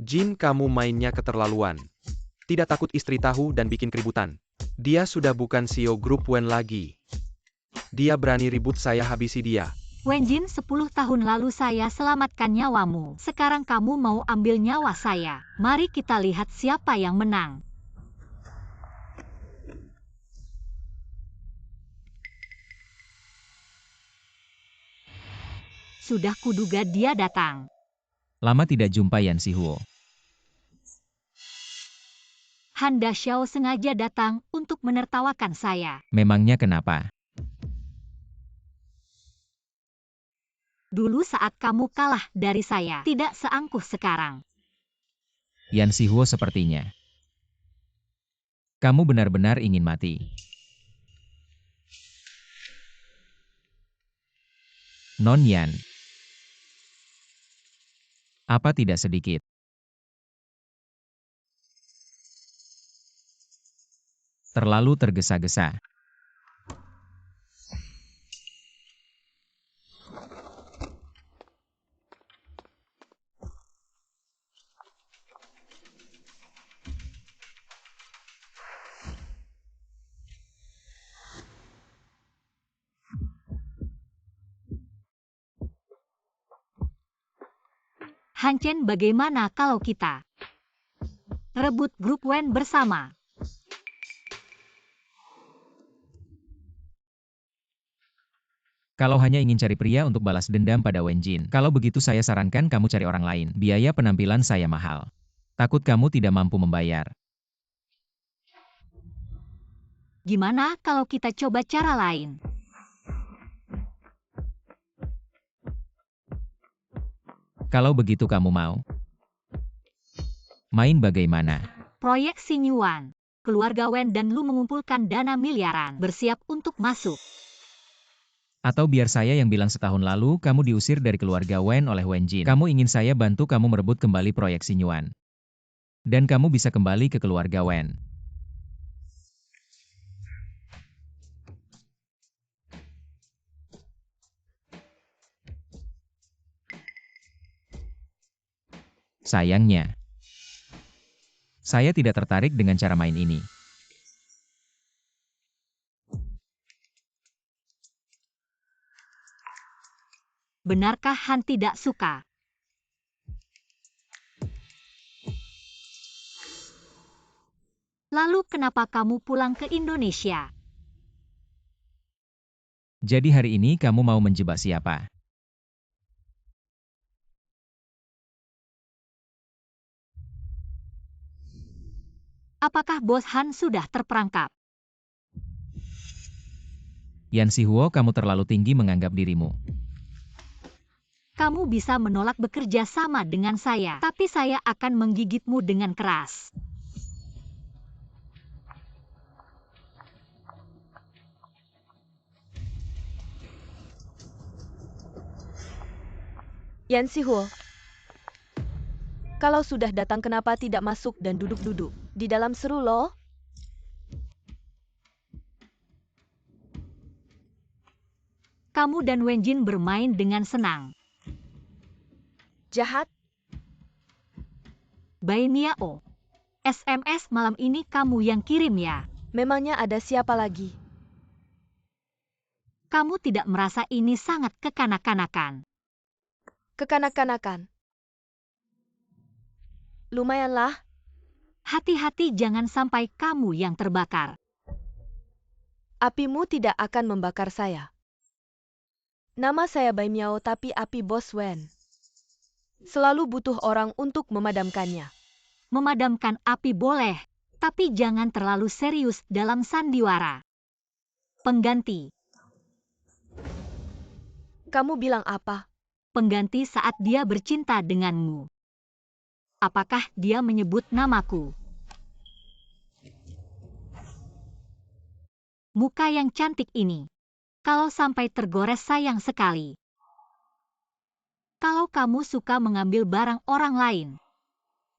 Jin, kamu mainnya keterlaluan. Tidak takut istri tahu dan bikin keributan. Dia sudah bukan CEO grup Wen lagi. Dia berani ribut, saya habisi dia. Wen Jin, 10 tahun lalu saya selamatkan nyawamu. Sekarang kamu mau ambil nyawa saya. Mari kita lihat siapa yang menang. Sudah kuduga dia datang. Lama tidak jumpa Yan Sihuo. Han Daxiao sengaja datang untuk menertawakan saya. Memangnya kenapa? Dulu saat kamu kalah dari saya, tidak seangkuh sekarang. Yan Sihuo sepertinya. Kamu benar-benar ingin mati. Non Yan. Apa tidak sedikit? Terlalu tergesa-gesa. Han Chen, bagaimana kalau kita rebut grup Wen bersama? Kalau hanya ingin cari pria untuk balas dendam pada Wen Jin, kalau begitu saya sarankan kamu cari orang lain. Biaya penampilan saya mahal. Takut kamu tidak mampu membayar. Gimana kalau kita coba cara lain? Kalau begitu kamu mau main bagaimana? Proyek Sinyuan. Keluarga Wen dan Lu mengumpulkan dana miliaran, bersiap untuk masuk. Atau biar saya yang bilang setahun lalu kamu diusir dari keluarga Wen oleh Wen Jin. Kamu ingin saya bantu kamu merebut kembali proyek Sinyuan. Dan kamu bisa kembali ke keluarga Wen. Sayangnya, saya tidak tertarik dengan cara main ini. Benarkah Han tidak suka? Lalu kenapa kamu pulang ke Indonesia? Jadi hari ini kamu mau menjebak siapa? Apakah Bos Han sudah terperangkap? Yan Sihuo, kamu terlalu tinggi menganggap dirimu. Kamu bisa menolak bekerja sama dengan saya, tapi saya akan menggigitmu dengan keras. Yan Sihuo, kalau sudah datang kenapa tidak masuk dan duduk-duduk di dalam, seru loh? Kamu dan Wen Jin bermain dengan senang. Jahat? Bai Miao, SMS malam ini kamu yang kirim ya? Memangnya ada siapa lagi? Kamu tidak merasa ini sangat kekanak-kanakan? Kekanak-kanakan. Lumayanlah. Hati-hati jangan sampai kamu yang terbakar. Apimu tidak akan membakar saya. Nama saya Bai Miao, tapi api Bos Wen selalu butuh orang untuk memadamkannya. Memadamkan api boleh, tapi jangan terlalu serius dalam sandiwara. Pengganti. Kamu bilang apa? Pengganti saat dia bercinta denganmu. Apakah dia menyebut namaku? Muka yang cantik ini. Kalau sampai tergores sayang sekali. Kalau kamu suka mengambil barang orang lain,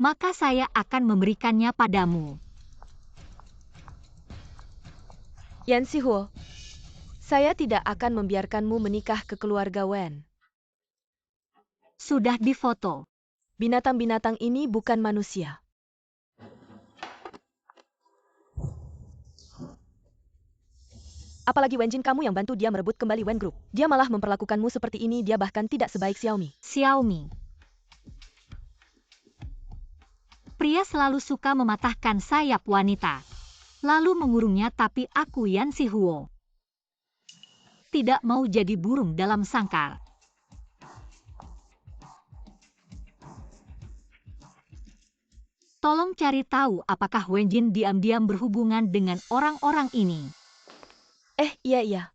maka saya akan memberikannya padamu. Yan Sihuo, saya tidak akan membiarkanmu menikah ke keluarga Wen. Sudah difoto. Binatang-binatang ini bukan manusia. Apalagi Wenjin, kamu yang bantu dia merebut kembali Wen Group. Dia malah memperlakukanmu seperti ini, dia bahkan tidak sebaik Xiaomi. Xiaomi. Pria selalu suka mematahkan sayap wanita, lalu mengurungnya, tapi aku Yan Sihuo tidak mau jadi burung dalam sangkar. Tolong cari tahu apakah Wenjin diam-diam berhubungan dengan orang-orang ini. Iya.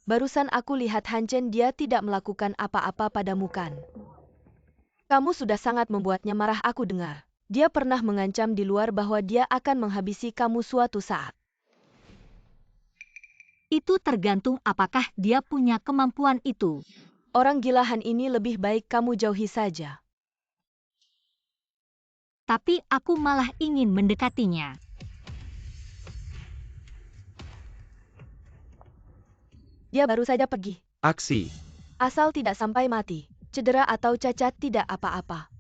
Barusan aku lihat Han Chen, dia tidak melakukan apa-apa padamu kan? Kamu sudah sangat membuatnya marah, aku dengar. Dia pernah mengancam di luar bahwa dia akan menghabisi kamu suatu saat. Itu tergantung apakah dia punya kemampuan itu. Orang gila Han ini lebih baik kamu jauhi saja. Tapi aku malah ingin mendekatinya. Dia baru saja pergi. Aksi. Asal tidak sampai mati, cedera atau cacat, tidak apa-apa.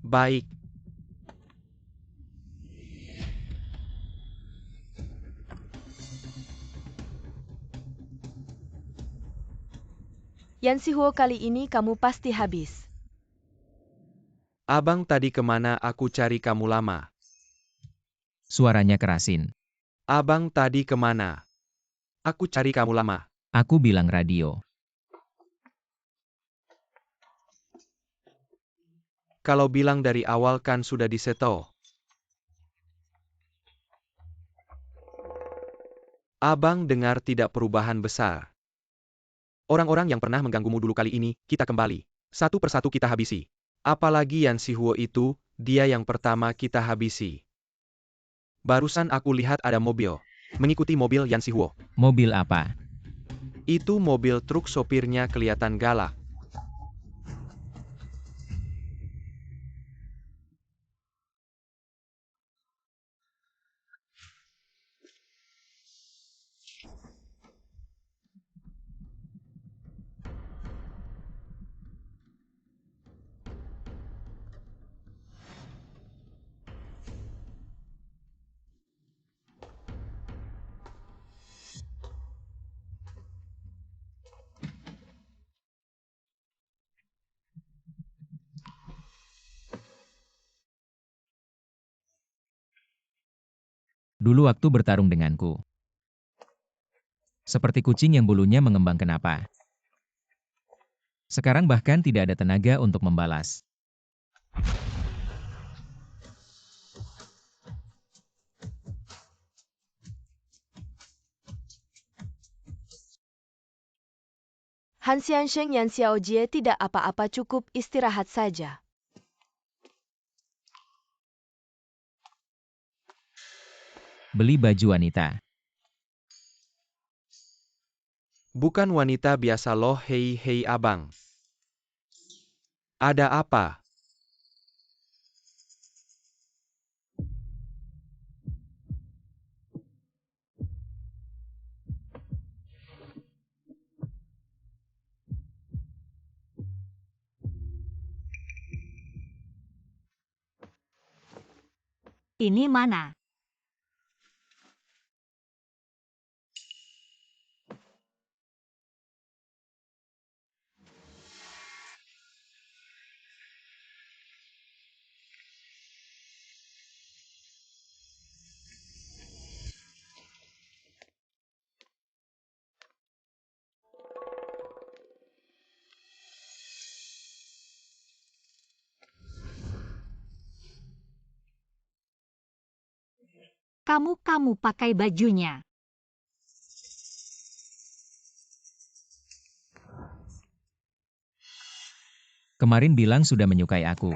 Baik. Yan Sihuo, kali ini kamu pasti habis. Abang tadi kemana? Aku cari kamu lama. Suaranya kerasin. Abang tadi kemana? Aku cari kamu lama. Aku bilang radio. Kalau bilang dari awal kan sudah diseto. Abang dengar tidak perubahan besar. Orang-orang yang pernah mengganggumu dulu, kali ini, kita kembali. Satu persatu kita habisi. Apalagi Yan Sihuo itu, dia yang pertama kita habisi. Barusan aku lihat ada mobil mengikuti mobil Yan Sihuo. Mobil apa? Itu mobil truk, sopirnya kelihatan galak. Dulu waktu bertarung denganku. Seperti kucing yang bulunya mengembang, kenapa? Sekarang bahkan tidak ada tenaga untuk membalas. Han Xiansheng, Yan Xiaojie, tidak apa-apa, cukup istirahat saja. Beli baju wanita. Bukan wanita biasa loh. Hei abang. Ada apa? Ini mana? Kamu pakai bajunya. Kemarin bilang sudah menyukai aku.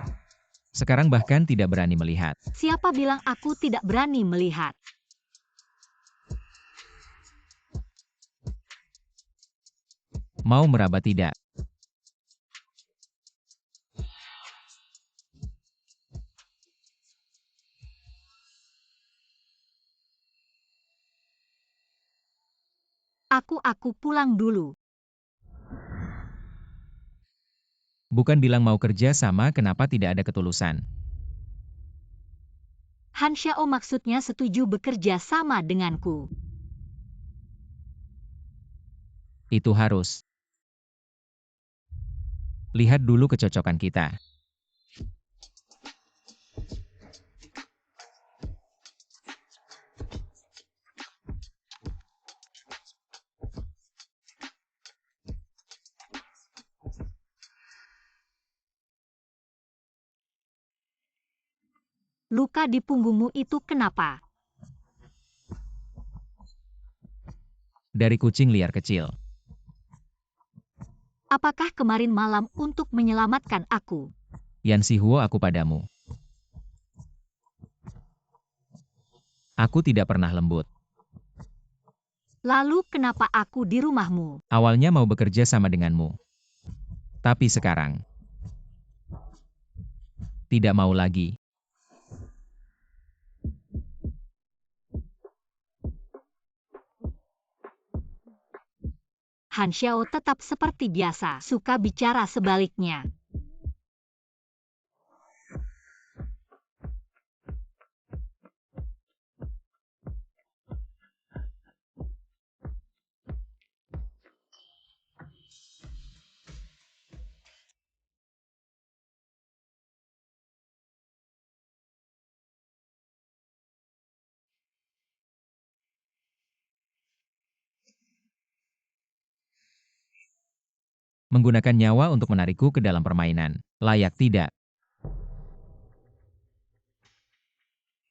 Sekarang bahkan tidak berani melihat. Siapa bilang aku tidak berani melihat? Mau meraba tidak? Aku pulang dulu. Bukan bilang mau kerja sama, kenapa tidak ada ketulusan? Han Xiao maksudnya setuju bekerja sama denganku. Itu harus. Lihat dulu kecocokan kita. Luka di punggungmu itu kenapa? Dari kucing liar kecil. Apakah kemarin malam untuk menyelamatkan aku? Yan Sihuo, aku padamu. Aku tidak pernah lembut. Lalu kenapa aku di rumahmu? Awalnya mau bekerja sama denganmu. Tapi sekarang, tidak mau lagi. Han Xiao tetap seperti biasa, suka bicara sebaliknya. Menggunakan nyawa untuk menarikku ke dalam permainan. Layak tidak?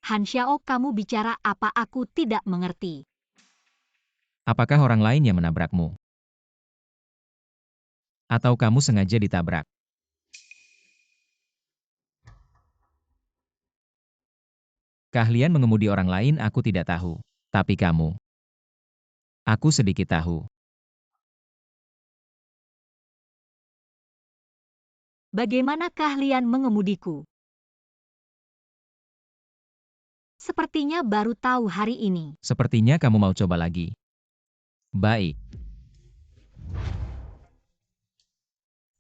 Han Xiao, kamu bicara apa aku tidak mengerti. Apakah orang lain yang menabrakmu? Atau kamu sengaja ditabrak? Keahlian mengemudi orang lain aku tidak tahu. Tapi kamu, aku sedikit tahu. Bagaimana keahlian mengemudiku? Sepertinya baru tahu hari ini. Sepertinya kamu mau coba lagi. Baik.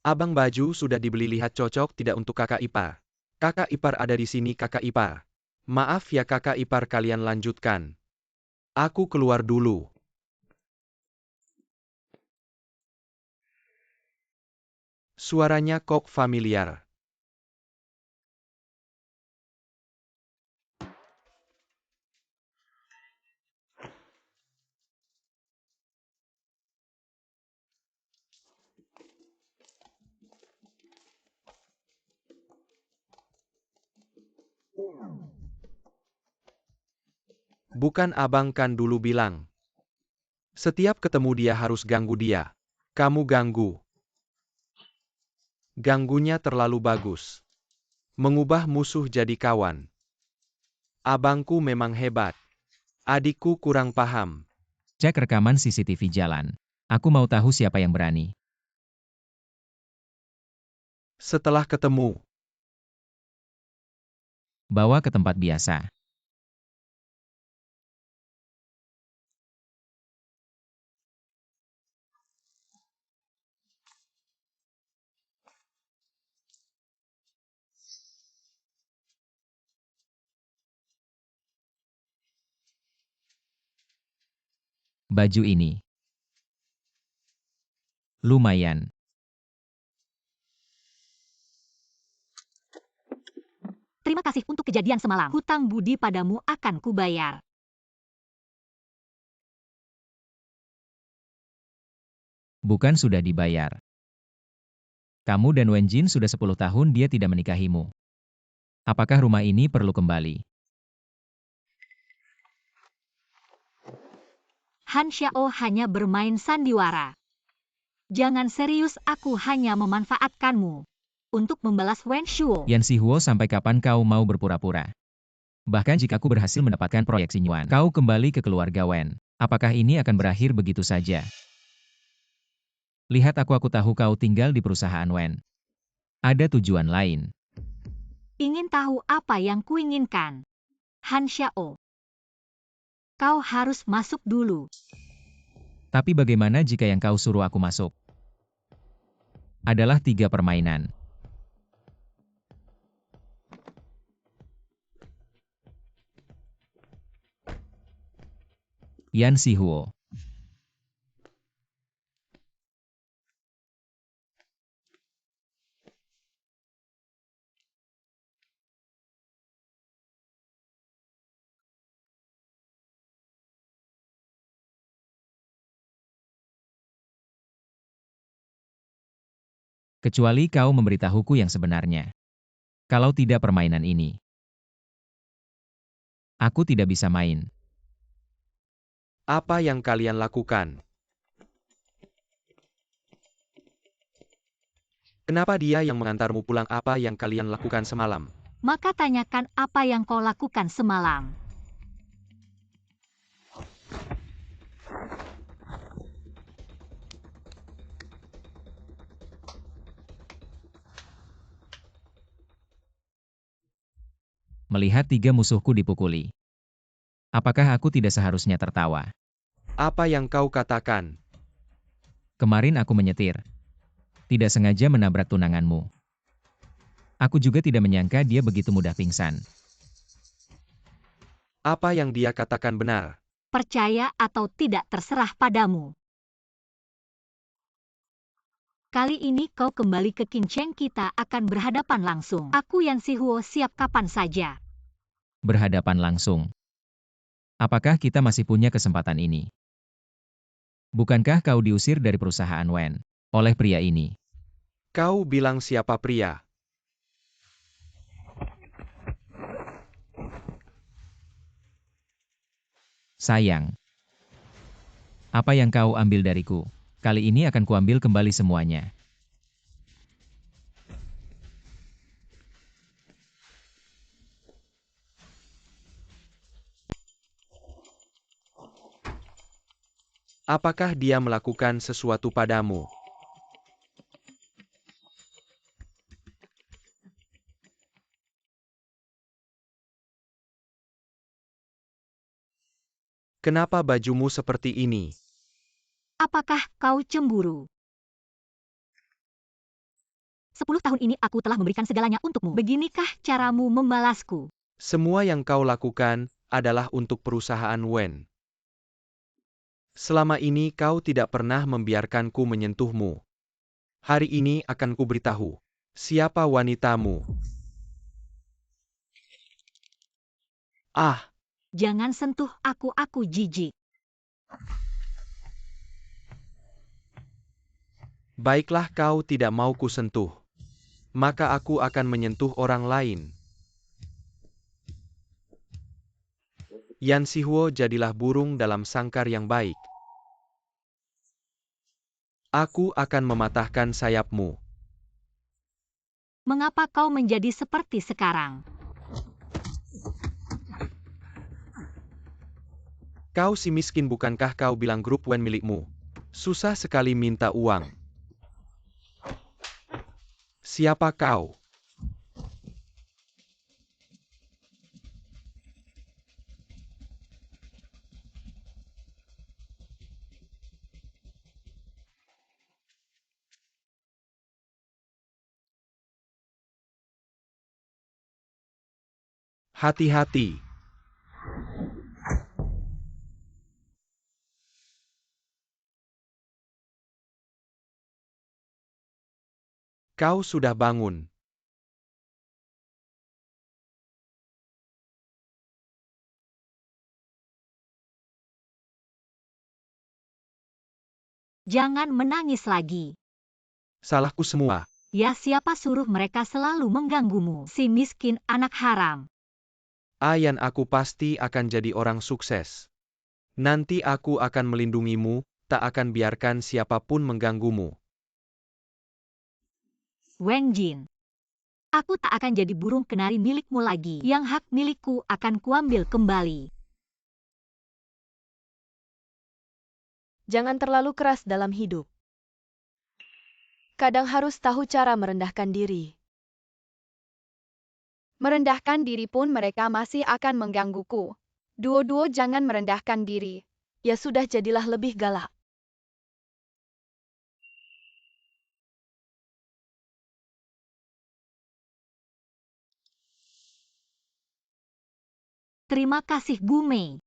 Abang baju sudah dibeli, lihat cocok tidak untuk kakak ipar. Kakak ipar ada di sini, kakak ipar. Maaf ya kakak ipar, kalian lanjutkan. Aku keluar dulu. Suaranya kok familiar. Bukan abang kan dulu bilang. Setiap ketemu dia harus ganggu dia. Kamu ganggu. Ganggunya terlalu bagus. Mengubah musuh jadi kawan. Abangku memang hebat. Adikku kurang paham. Cek rekaman CCTV jalan. Aku mau tahu siapa yang berani. Setelah ketemu, Bawa ke tempat biasa. Baju ini. Lumayan. Terima kasih untuk kejadian semalam. Hutang budi padamu akan kubayar. Bukan sudah dibayar. Kamu dan Wenjin sudah 10 tahun dia tidak menikahimu. Apakah rumah ini perlu kembali? Han Xiao hanya bermain sandiwara. Jangan serius, aku hanya memanfaatkanmu untuk membalas Wen Shuo. Yan Sihuo, sampai kapan kau mau berpura-pura? Bahkan jika aku berhasil mendapatkan proyek Sinyuan, kau kembali ke keluarga Wen. Apakah ini akan berakhir begitu saja? Lihat aku tahu kau tinggal di perusahaan Wen. Ada tujuan lain. Ingin tahu apa yang kuinginkan? Han Xiao, kau harus masuk dulu. Tapi bagaimana jika yang kau suruh aku masuk? adalah 3 permainan. Yan Sihuo. Kecuali kau memberitahuku yang sebenarnya. Kalau tidak permainan ini, aku tidak bisa main. Apa yang kalian lakukan? Kenapa dia yang mengantarmu pulang? Apa yang kalian lakukan semalam? Maka tanyakan apa yang kau lakukan semalam. Melihat 3 musuhku dipukuli. Apakah aku tidak seharusnya tertawa? Apa yang kau katakan? Kemarin aku menyetir. Tidak sengaja menabrak tunanganmu. Aku juga tidak menyangka dia begitu mudah pingsan. Apa yang dia katakan benar? Percaya atau tidak terserah padamu. Kali ini kau kembali ke Kincheng, kita akan berhadapan langsung. Aku Yan Sihuo siap kapan saja. Berhadapan langsung. Apakah kita masih punya kesempatan ini? Bukankah kau diusir dari perusahaan Wen oleh pria ini? Kau bilang siapa pria? Sayang. Apa yang kau ambil dariku? Kali ini akan kuambil kembali semuanya. Apakah dia melakukan sesuatu padamu? Kenapa bajumu seperti ini? Apakah kau cemburu? 10 tahun ini aku telah memberikan segalanya untukmu. Beginikah caramu membalasku? Semua yang kau lakukan adalah untuk perusahaan Wen. Selama ini kau tidak pernah membiarkanku menyentuhmu. Hari ini akan kuberitahu siapa wanitamu. Ah, Jangan sentuh aku jijik. baiklah, kau tidak mau kusentuh. Maka aku akan menyentuh orang lain. Yan Sihuo, jadilah burung dalam sangkar yang baik. Aku akan mematahkan sayapmu. Mengapa kau menjadi seperti sekarang? Kau si miskin, bukankah kau bilang grup Wen milikmu? Susah sekali minta uang. Siapa kau? Hati-hati. Kau sudah bangun. Jangan menangis lagi. Salahku semua. Ya, siapa suruh mereka selalu mengganggumu? Si miskin anak haram. Yan, aku pasti akan jadi orang sukses. Nanti aku akan melindungimu, tak akan biarkan siapapun mengganggumu. Wang Jin. Aku tak akan jadi burung kenari milikmu lagi. Yang hak milikku akan kuambil kembali. Jangan terlalu keras dalam hidup. Kadang harus tahu cara merendahkan diri. Merendahkan diri pun mereka masih akan menggangguku. Dua-dua jangan merendahkan diri. Ya sudah, jadilah lebih galak. Terima kasih Bu Mei.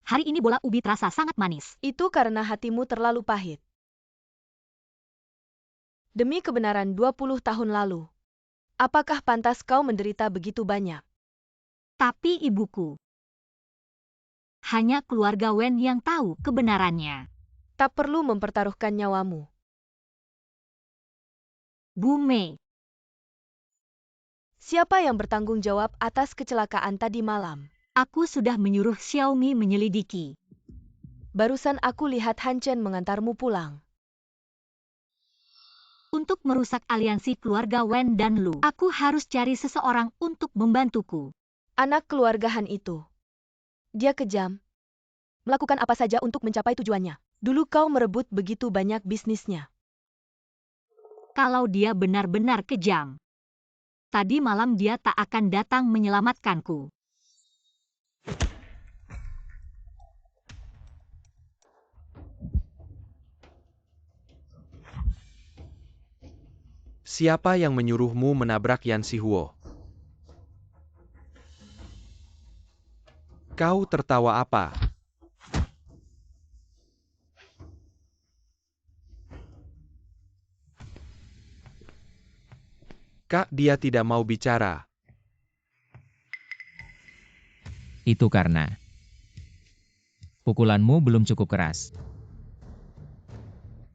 Hari ini bola ubi terasa sangat manis. Itu karena hatimu terlalu pahit. Demi kebenaran 20 tahun lalu. Apakah pantas kau menderita begitu banyak? Tapi ibuku. Hanya keluarga Wen yang tahu kebenarannya. Tak perlu mempertaruhkan nyawamu. Bu Mei. Siapa yang bertanggung jawab atas kecelakaan tadi malam? Aku sudah menyuruh Xiaomi menyelidiki. Barusan aku lihat Han Chen mengantarmu pulang. Untuk merusak aliansi keluarga Wen dan Lu, aku harus cari seseorang untuk membantuku. Anak keluarga Han itu. Dia kejam. Melakukan apa saja untuk mencapai tujuannya. Dulu kau merebut begitu banyak bisnisnya. Kalau dia benar-benar kejam. Tadi malam dia tak akan datang menyelamatkanku. Siapa yang menyuruhmu menabrak Yan Sihuo? Kau tertawa apa? Kak, dia tidak mau bicara. Itu karena pukulanmu belum cukup keras.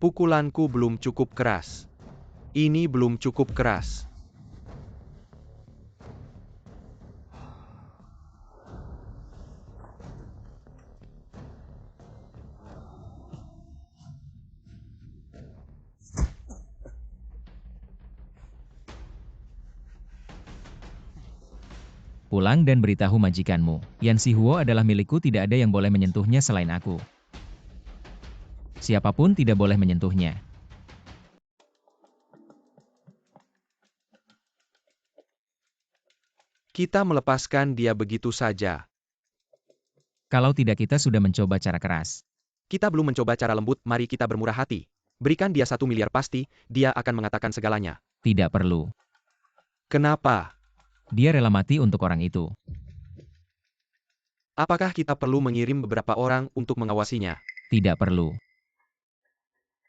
Pukulanku belum cukup keras. Ini belum cukup keras. Pulang dan beritahu majikanmu, Yan Sihuo adalah milikku, tidak ada yang boleh menyentuhnya selain aku. Siapapun tidak boleh menyentuhnya. Kita melepaskan dia begitu saja. Kalau tidak, kita sudah mencoba cara keras. Kita belum mencoba cara lembut, mari kita bermurah hati. Berikan dia 1 miliar pasti, dia akan mengatakan segalanya. Tidak perlu. Kenapa? Dia rela mati untuk orang itu. Apakah kita perlu mengirim beberapa orang untuk mengawasinya? Tidak perlu.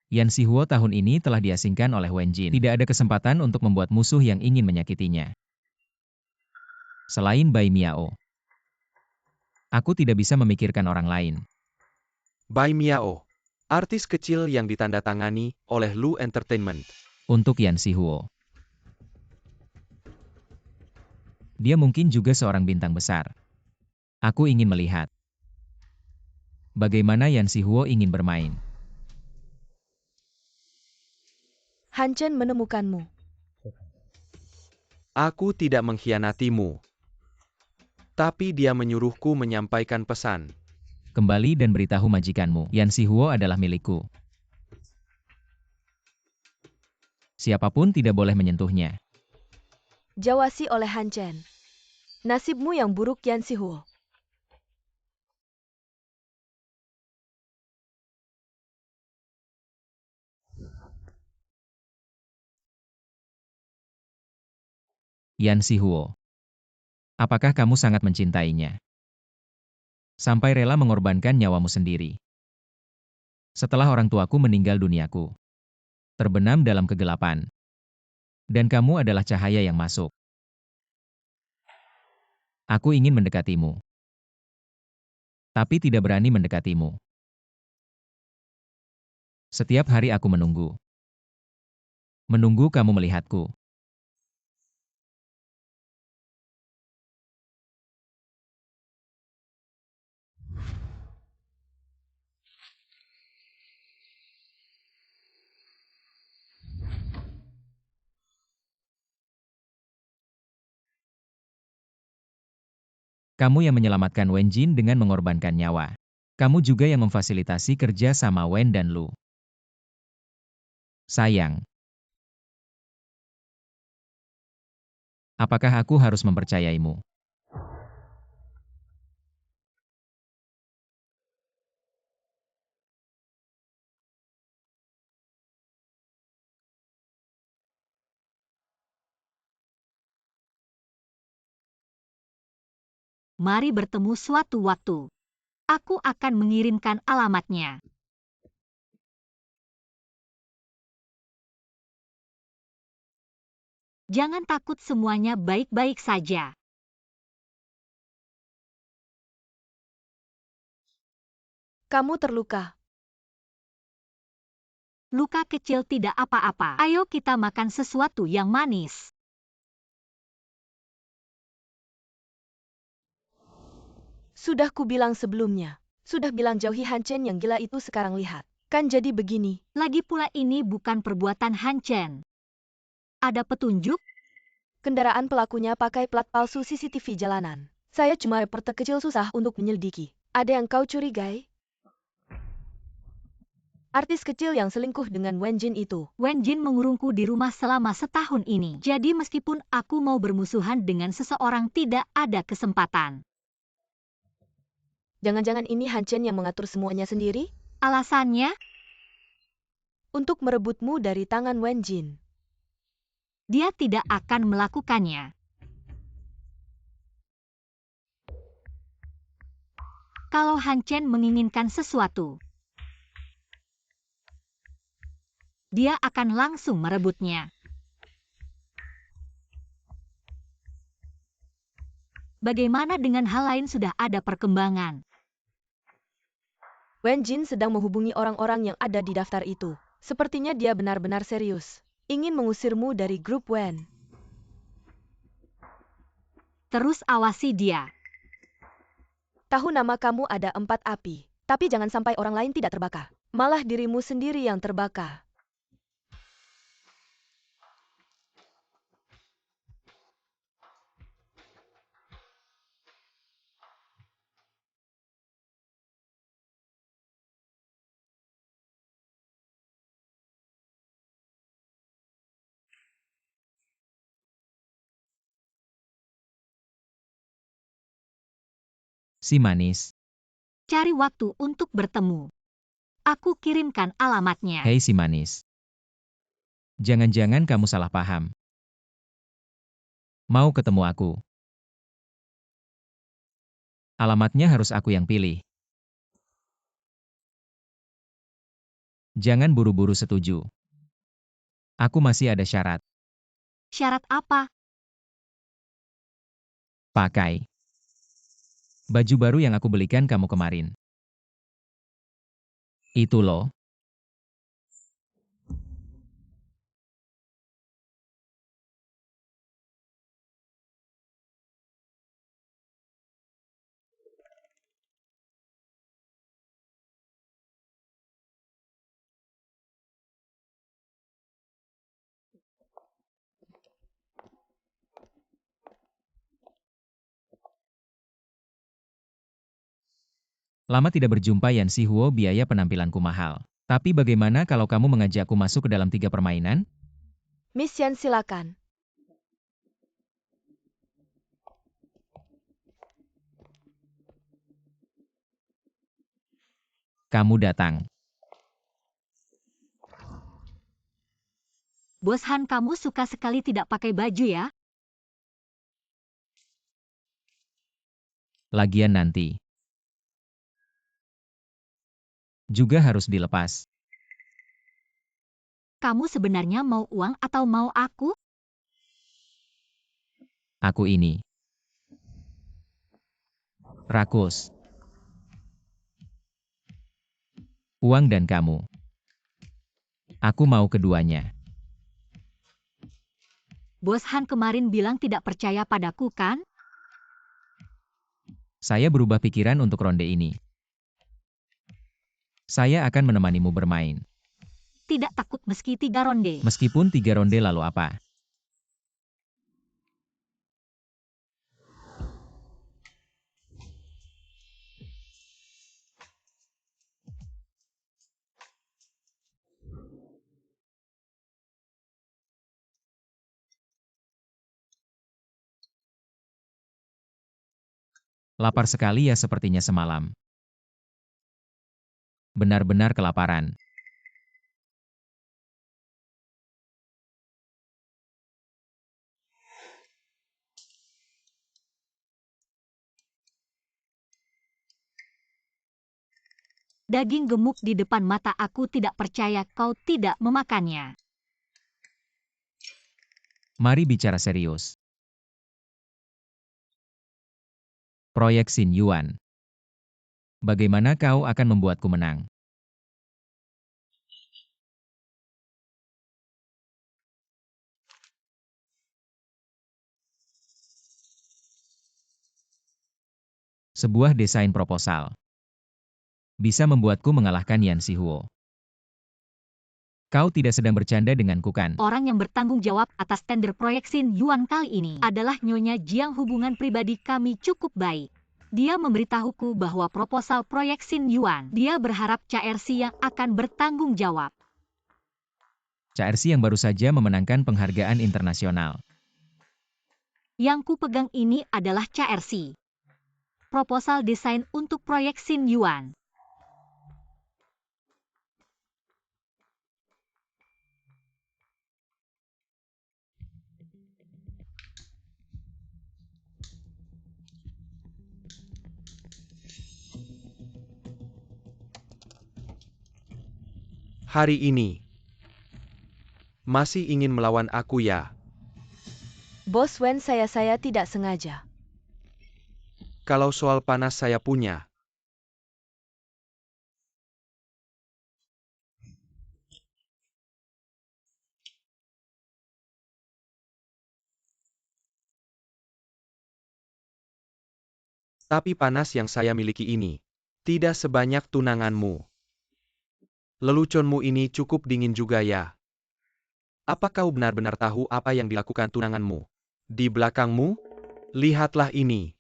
Yan Sihuo tahun ini telah diasingkan oleh Wen Jin. Tidak ada kesempatan untuk membuat musuh yang ingin menyakitinya. Selain Bai Miao, aku tidak bisa memikirkan orang lain. Bai Miao, artis kecil yang ditandatangani oleh Lu Entertainment. Untuk Yan Sihuo, dia mungkin juga seorang bintang besar. Aku ingin melihat bagaimana Yan Sihuo ingin bermain. Han Chen menemukanmu. Aku tidak mengkhianatimu. Tapi dia menyuruhku menyampaikan pesan. Kembali dan beritahu majikanmu, Yan Sihuo adalah milikku. Siapapun tidak boleh menyentuhnya. Jawasi oleh Han Chen. Nasibmu yang buruk, Yan Sihuo. Yan Sihuo, apakah kamu sangat mencintainya? Sampai rela mengorbankan nyawamu sendiri. Setelah orang tuaku meninggal duniaku, terbenam dalam kegelapan. Dan kamu adalah cahaya yang masuk. Aku ingin mendekatimu. Tapi tidak berani mendekatimu. Setiap hari aku menunggu. Menunggu kamu melihatku. Kamu yang menyelamatkan Wen Jin dengan mengorbankan nyawa. Kamu juga yang memfasilitasi kerja sama Wen dan Lu. Sayang. Apakah aku harus mempercayaimu? Mari bertemu suatu waktu. Aku akan mengirimkan alamatnya. Jangan takut, semuanya baik-baik saja. Kamu terluka. Luka kecil tidak apa-apa. Ayo kita makan sesuatu yang manis. Sudah kubilang sebelumnya. Sudah bilang jauhi Han Chen yang gila itu, sekarang lihat. Kan jadi begini. Lagi pula ini bukan perbuatan Han Chen. Ada petunjuk? Kendaraan pelakunya pakai plat palsu CCTV jalanan. Saya cuma reporter kecil, susah untuk menyelidiki. Ada yang kau curigai? Artis kecil yang selingkuh dengan Wen Jin itu. Wen Jin mengurungku di rumah selama setahun ini. Jadi meskipun aku mau bermusuhan dengan seseorang, tidak ada kesempatan. Jangan-jangan ini Han Chen yang mengatur semuanya sendiri? Alasannya? Untuk merebutmu dari tangan Wen Jin. Dia tidak akan melakukannya. Kalau Han Chen menginginkan sesuatu, dia akan langsung merebutnya. Bagaimana dengan hal lain, sudah ada perkembangan? Wen Jin sedang menghubungi orang-orang yang ada di daftar itu. Sepertinya dia benar-benar serius. Ingin mengusirmu dari grup Wen. Terus awasi dia. Tahu nama kamu ada 4 api. Tapi jangan sampai orang lain tidak terbakar. Malah dirimu sendiri yang terbakar. Si manis. Cari waktu untuk bertemu. Aku kirimkan alamatnya. Hei si manis. Jangan-jangan kamu salah paham. Mau ketemu aku? Alamatnya harus aku yang pilih. Jangan buru-buru setuju. Aku masih ada syarat. Syarat apa? Pakai baju baru yang aku belikan kamu kemarin. Itu loh. Lama tidak berjumpa Yan Si Huo, biaya penampilanku mahal. Tapi bagaimana kalau kamu mengajakku masuk ke dalam 3 permainan? Miss Yan, silakan. Kamu datang. Bos Han, kamu suka sekali tidak pakai baju ya? Lagian nanti juga harus dilepas. Kamu sebenarnya mau uang atau mau aku? Aku ini rakus. Uang dan kamu. Aku mau keduanya. Bos Han kemarin bilang tidak percaya padaku kan? Saya berubah pikiran untuk ronde ini. Saya akan menemanimu bermain. Tidak takut meski 3 ronde. Meskipun 3 ronde lalu apa? Lapar sekali ya sepertinya semalam. Benar-benar kelaparan. Daging gemuk di depan mata aku, tidak percaya kau tidak memakannya. Mari bicara serius. Proyek Xin Yuan. Bagaimana kau akan membuatku menang? Sebuah desain proposal bisa membuatku mengalahkan Yan Sihuo. Kau tidak sedang bercanda denganku kan? Orang yang bertanggung jawab atas tender proyek Xin Yuan kali ini adalah Nyonya Jiang. Hubungan pribadi kami cukup baik. Dia memberitahuku bahwa proposal proyek Xin Yuan, dia berharap CRC yang akan bertanggung jawab. CRC yang baru saja memenangkan penghargaan internasional. Yang ku pegang ini adalah CRC. Proposal desain untuk proyek Xin Yuan. Hari ini, masih ingin melawan aku ya? Bos Wen, saya tidak sengaja. Kalau soal panas saya punya. Tapi panas yang saya miliki ini tidak sebanyak tunanganmu. Leluconmu ini cukup dingin juga ya. Apa kau benar-benar tahu apa yang dilakukan tunanganmu di belakangmu? Lihatlah ini.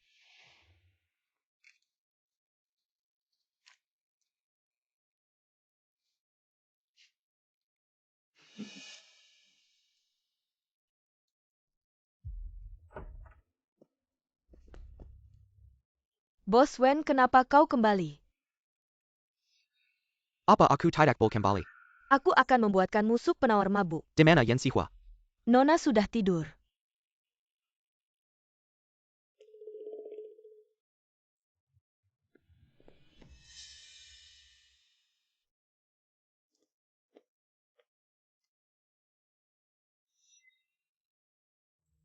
Bos Wen, kenapa kau kembali? Apa aku tidak boleh kembali? Aku akan membuatkanmu sup penawar mabuk. Di mana Yan Sihua? Nona sudah tidur.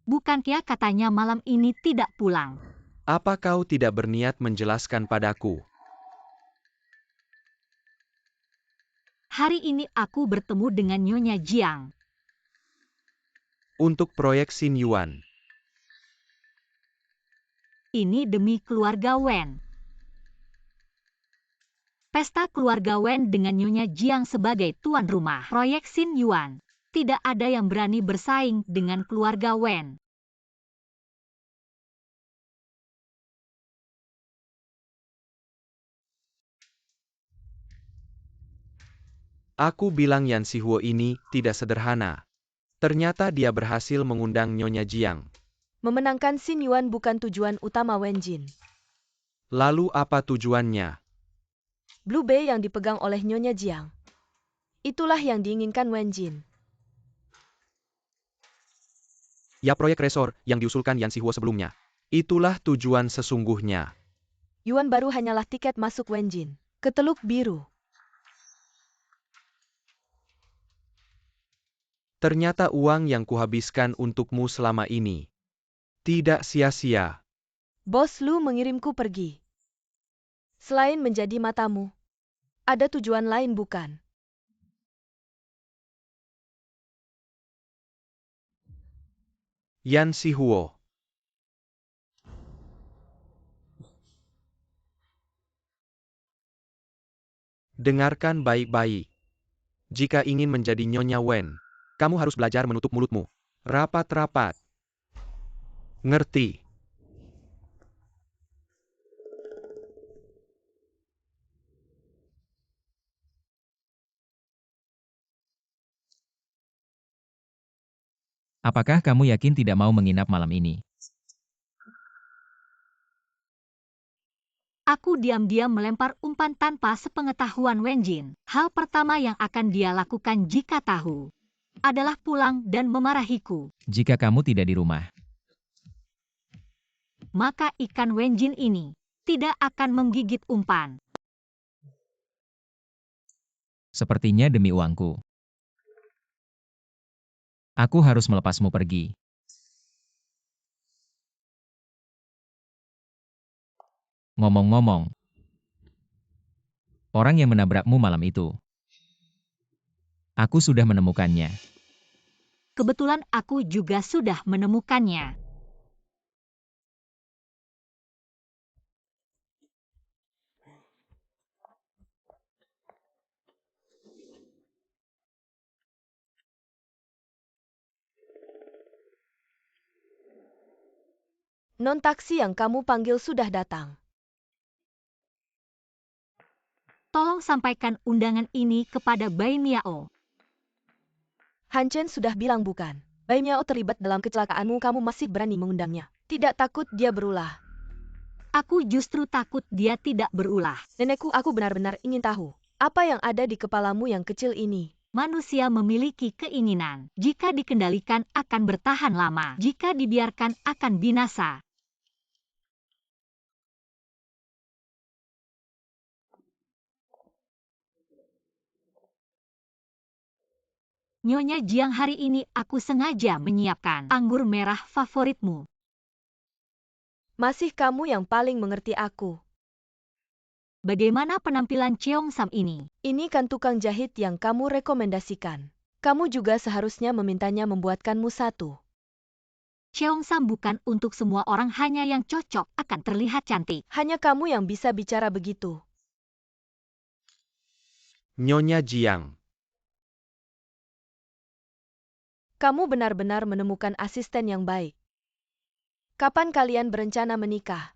Bukankah katanya malam ini tidak pulang? Apa kau tidak berniat menjelaskan padaku? Hari ini aku bertemu dengan Nyonya Jiang. Untuk proyek Xin Yuan. Ini demi keluarga Wen. Pesta keluarga Wen dengan Nyonya Jiang sebagai tuan rumah proyek Xin Yuan. Tidak ada yang berani bersaing dengan keluarga Wen. Aku bilang Yan Sihuo ini tidak sederhana. Ternyata dia berhasil mengundang Nyonya Jiang. Memenangkan Xin Yuan bukan tujuan utama Wen Jin. Lalu apa tujuannya? Blue Bay yang dipegang oleh Nyonya Jiang. Itulah yang diinginkan Wen Jin. Ya, proyek resor yang diusulkan Yan Sihuo sebelumnya. Itulah tujuan sesungguhnya. Yuan baru hanyalah tiket masuk Wen Jin ke Teluk Biru. Ternyata uang yang kuhabiskan untukmu selama ini tidak sia-sia. Bos Lu mengirimku pergi. Selain menjadi matamu, ada tujuan lain bukan? Yan Sihuo. Dengarkan baik-baik. Jika ingin menjadi Nyonya Wen, kamu harus belajar menutup mulutmu. Rapat-rapat. Ngerti? Apakah kamu yakin tidak mau menginap malam ini? Aku diam-diam melempar umpan tanpa sepengetahuan Wen Jin. Hal pertama yang akan dia lakukan jika tahu adalah pulang dan memarahiku. Jika kamu tidak di rumah, Maka ikan Wen Jin ini tidak akan menggigit umpan. Sepertinya demi uangku. Aku harus melepasmu pergi. Ngomong-ngomong, orang yang menabrakmu malam itu. Aku sudah menemukannya. Kebetulan aku juga sudah menemukannya. Non-taksi yang kamu panggil sudah datang. Tolong sampaikan undangan ini kepada Bai Miao. Han Chen sudah bilang bukan. Bai Miao terlibat dalam kecelakaanmu, kamu masih berani mengundangnya. Tidak takut dia berulah. Aku justru takut dia tidak berulah. Nenekku, aku benar-benar ingin tahu. Apa yang ada di kepalamu yang kecil ini? Manusia memiliki keinginan. Jika dikendalikan akan bertahan lama. Jika dibiarkan akan binasa. Nyonya Jiang, hari ini aku sengaja menyiapkan anggur merah favoritmu. Masih kamu yang paling mengerti aku. Bagaimana penampilan Cheong Sam ini? Ini kan tukang jahit yang kamu rekomendasikan. Kamu juga seharusnya memintanya membuatkanmu satu. Cheong Sam bukan untuk semua orang, hanya yang cocok akan terlihat cantik. Hanya kamu yang bisa bicara begitu. Nyonya Jiang. Kamu benar-benar menemukan asisten yang baik. Kapan kalian berencana menikah?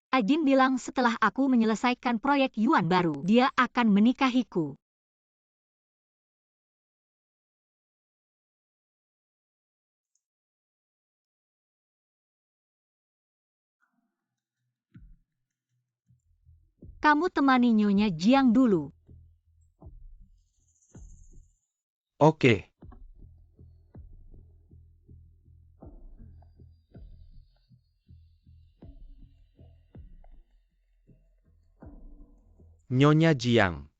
Ajin bilang setelah aku menyelesaikan proyek Yuan baru, dia akan menikahiku. Kamu temani Nyonya Jiang dulu. Oke. Nyonya Jiang.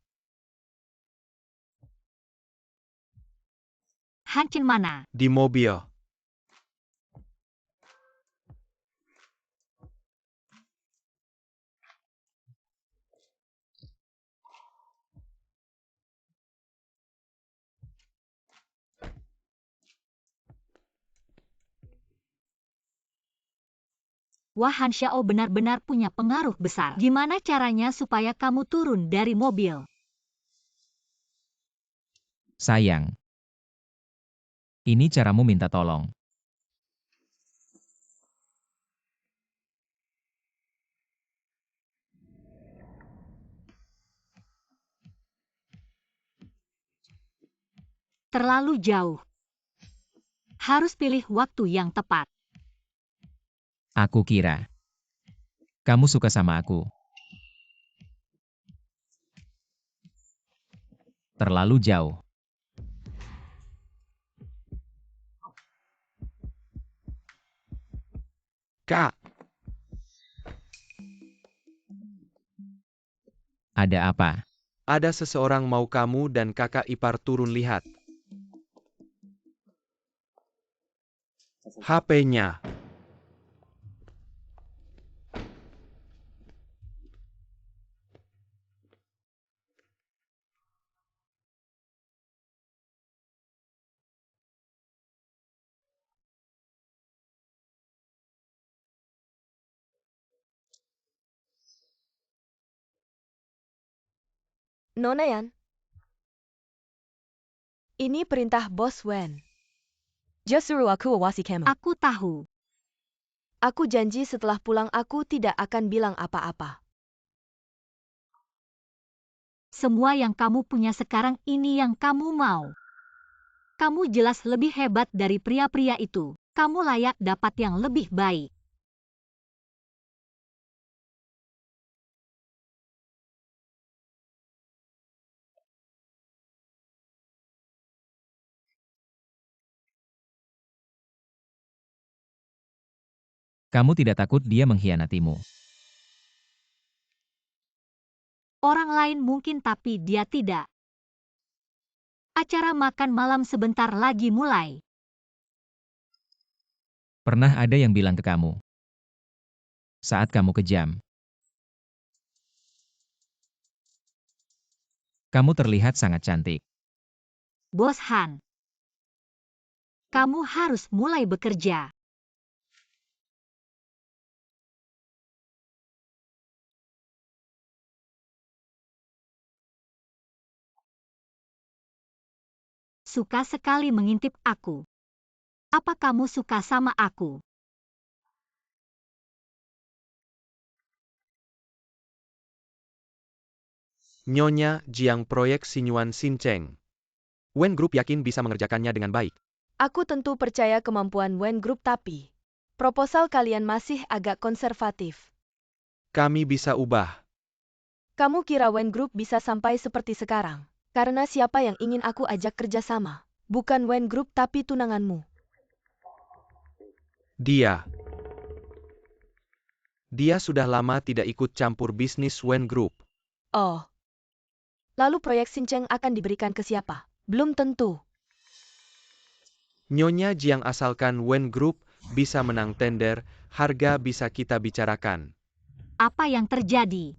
Han Chen mana? Di mobil. Wah, Han Xiao benar-benar punya pengaruh besar. Gimana caranya supaya kamu turun dari mobil? Sayang. Ini caramu minta tolong. Terlalu jauh. Harus pilih waktu yang tepat. Aku kira kamu suka sama aku. Terlalu jauh. Kak. Ada apa? Ada seseorang mau kamu dan kakak ipar turun lihat. HP-nya. Nona Yan. Ini perintah Bos Wen. Dia suruh aku awasi kamu. Aku tahu. Aku janji setelah pulang aku tidak akan bilang apa-apa. Semua yang kamu punya sekarang ini yang kamu mau. Kamu jelas lebih hebat dari pria-pria itu. Kamu layak dapat yang lebih baik. Kamu tidak takut dia mengkhianatimu. Orang lain mungkin tapi dia tidak. Acara makan malam sebentar lagi mulai. Pernah ada yang bilang ke kamu, saat kamu kejam, kamu terlihat sangat cantik. Bos Han, kamu harus mulai bekerja. Suka sekali mengintip aku. Apa kamu suka sama aku? Nyonya Jiang proyek Sinyuan Xincheng. Wen Group yakin bisa mengerjakannya dengan baik. Aku tentu percaya kemampuan Wen Group tapi proposal kalian masih agak konservatif. Kami bisa ubah. Kamu kira Wen Group bisa sampai seperti sekarang? Karena siapa yang ingin aku ajak kerjasama? Bukan Wen Group tapi tunanganmu. Dia sudah lama tidak ikut campur bisnis Wen Group. Oh. Lalu proyek Xincheng akan diberikan ke siapa? Belum tentu. Nyonya Jiang asalkan Wen Group bisa menang tender, harga bisa kita bicarakan. Apa yang terjadi?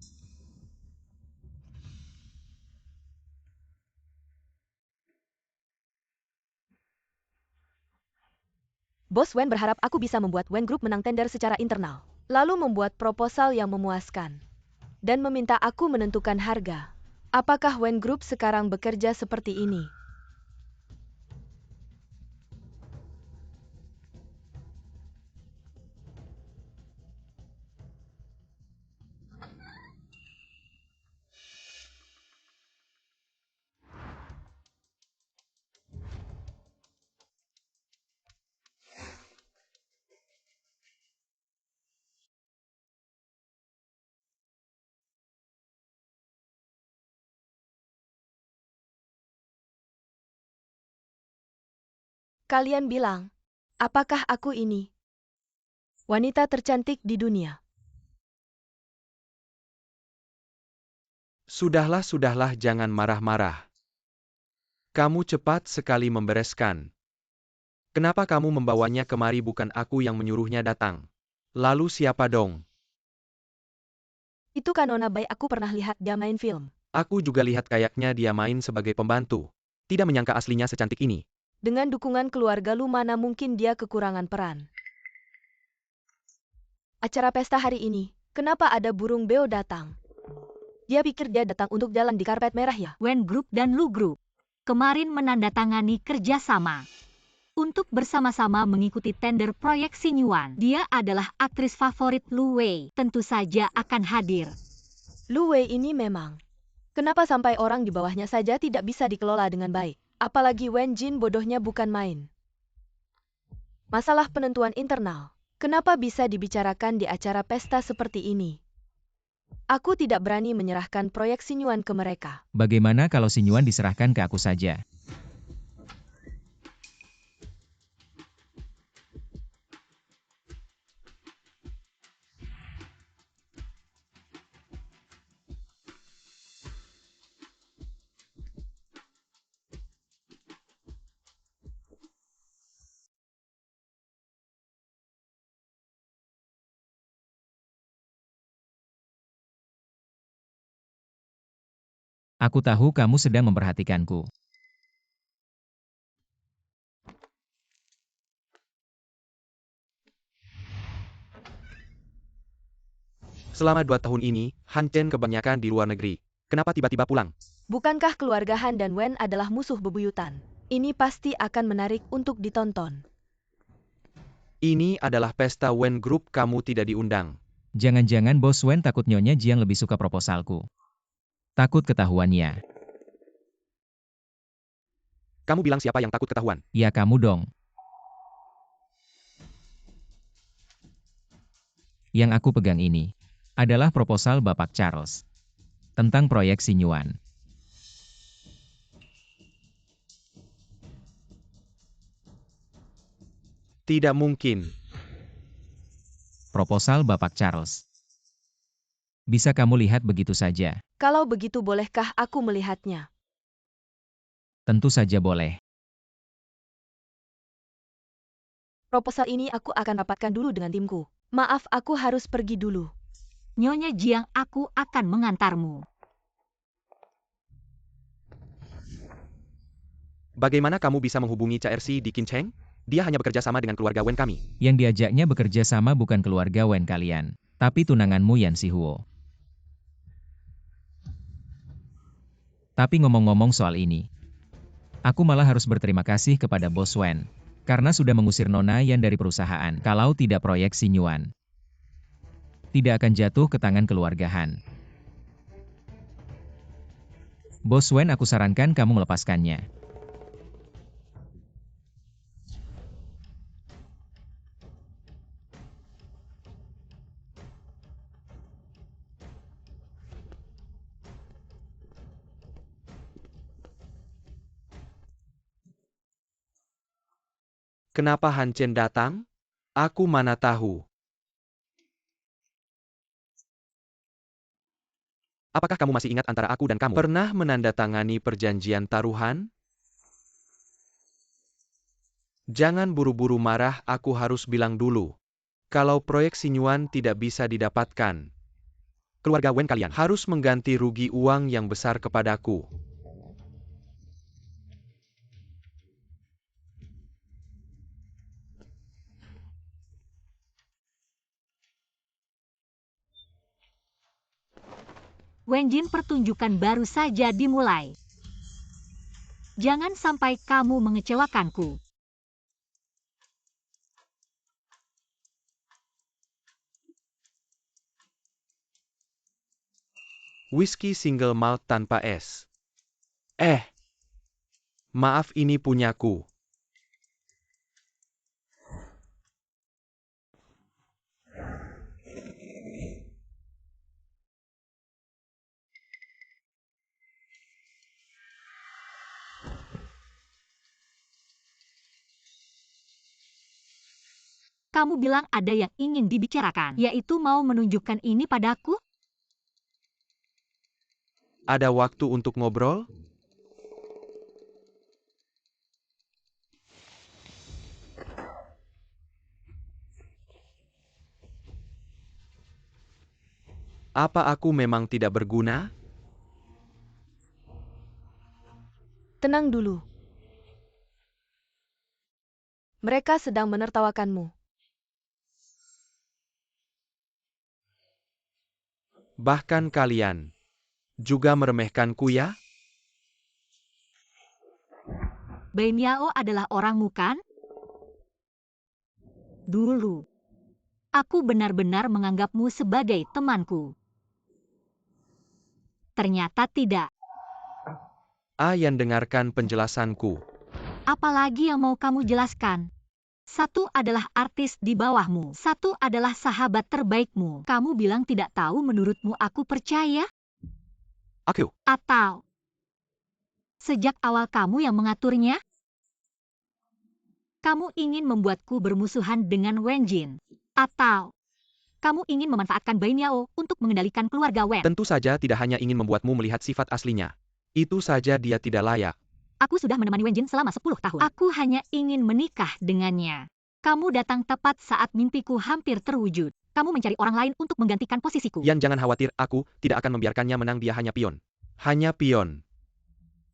Bos Wen berharap aku bisa membuat Wen Group menang tender secara internal. Lalu membuat proposal yang memuaskan. Dan meminta aku menentukan harga. Apakah Wen Group sekarang bekerja seperti ini? Kalian bilang, apakah aku ini wanita tercantik di dunia? Sudahlah, jangan marah-marah. Kamu cepat sekali membereskan. Kenapa kamu membawanya kemari bukan aku yang menyuruhnya datang? Lalu siapa dong? Itu kan nona baik aku pernah lihat dia main film. Aku juga lihat kayaknya dia main sebagai pembantu. Tidak menyangka aslinya secantik ini. Dengan dukungan keluarga lu mana mungkin dia kekurangan peran. Acara pesta hari ini, kenapa ada burung beo datang? Dia pikir dia datang untuk jalan di karpet merah ya? Wen Group dan Lu Group kemarin menandatangani kerjasama untuk bersama-sama mengikuti tender proyek Sinyuan. Dia adalah aktris favorit Lu Wei. Tentu saja akan hadir. Lu Wei ini memang. Kenapa sampai orang di bawahnya saja tidak bisa dikelola dengan baik? Apalagi Wen Jin bodohnya bukan main. Masalah penentuan internal. Kenapa bisa dibicarakan di acara pesta seperti ini? Aku tidak berani menyerahkan proyek Sinyuan ke mereka. Bagaimana kalau Sinyuan diserahkan ke aku saja? Aku tahu kamu sedang memperhatikanku. Selama 2 tahun ini, Han Chen kebanyakan di luar negeri. Kenapa tiba-tiba pulang? Bukankah keluarga Han dan Wen adalah musuh bebuyutan? Ini pasti akan menarik untuk ditonton. Ini adalah pesta Wen Group, kamu tidak diundang. Jangan-jangan Bos Wen takut Nyonya Jiang lebih suka proposalku. Takut ketahuannya. Kamu bilang siapa yang takut ketahuan? Ya kamu dong. Yang aku pegang ini adalah proposal Bapak Charles tentang proyek Sinyuan. Tidak mungkin. Proposal Bapak Charles. Bisa kamu lihat begitu saja? Kalau begitu bolehkah aku melihatnya? Tentu saja boleh. Proposal ini aku akan rapatkan dulu dengan timku. Maaf, aku harus pergi dulu. Nyonya Jiang, aku akan mengantarmu. Bagaimana kamu bisa menghubungi CRC di Kincheng? Dia hanya bekerja sama dengan keluarga Wen kami. Yang diajaknya bekerja sama bukan keluarga Wen kalian, tapi tunanganmu Yan Sihuo. Tapi ngomong-ngomong soal ini, aku malah harus berterima kasih kepada Bos Wen, karena sudah mengusir Nona Yan dari perusahaan. Kalau tidak proyek Sinyuan tidak akan jatuh ke tangan keluarga Han. Bos Wen, aku sarankan kamu melepaskannya. Kenapa Han Chen datang? Aku mana tahu. Apakah kamu masih ingat antara aku dan kamu? Pernah menandatangani perjanjian taruhan? Jangan buru-buru marah, aku harus bilang dulu. Kalau proyek Sinyuan tidak bisa didapatkan, keluarga Wen kalian harus mengganti rugi uang yang besar kepadaku. Wenjin, pertunjukan baru saja dimulai. Jangan sampai kamu mengecewakanku. Whisky single malt tanpa es. Maaf, ini punyaku. Kamu bilang ada yang ingin dibicarakan, yaitu mau menunjukkan ini padaku? Ada waktu untuk ngobrol? Apa aku memang tidak berguna? Tenang dulu. Mereka sedang menertawakanmu. Bahkan kalian juga meremehkanku ya? Bai Miao adalah orangmu kan? Dulu, aku benar-benar menganggapmu sebagai temanku. Ternyata tidak. Yan, dengarkan penjelasanku. Apalagi yang mau kamu jelaskan? Satu adalah artis di bawahmu, satu adalah sahabat terbaikmu. Kamu bilang tidak tahu, menurutmu aku percaya? Aku Atau sejak awal kamu yang mengaturnya? Kamu ingin membuatku bermusuhan dengan Wenjin? Atau kamu ingin memanfaatkan Bai Miao untuk mengendalikan keluarga Wen? tentu saja tidak hanya ingin membuatmu melihat sifat aslinya. Itu saja dia tidak layak. Aku sudah menemani Wenjin selama 10 tahun. Aku hanya ingin menikah dengannya. Kamu datang tepat saat mimpiku hampir terwujud. Kamu mencari orang lain untuk menggantikan posisiku. Yan, jangan khawatir, aku tidak akan membiarkannya menang, dia hanya pion. Hanya pion.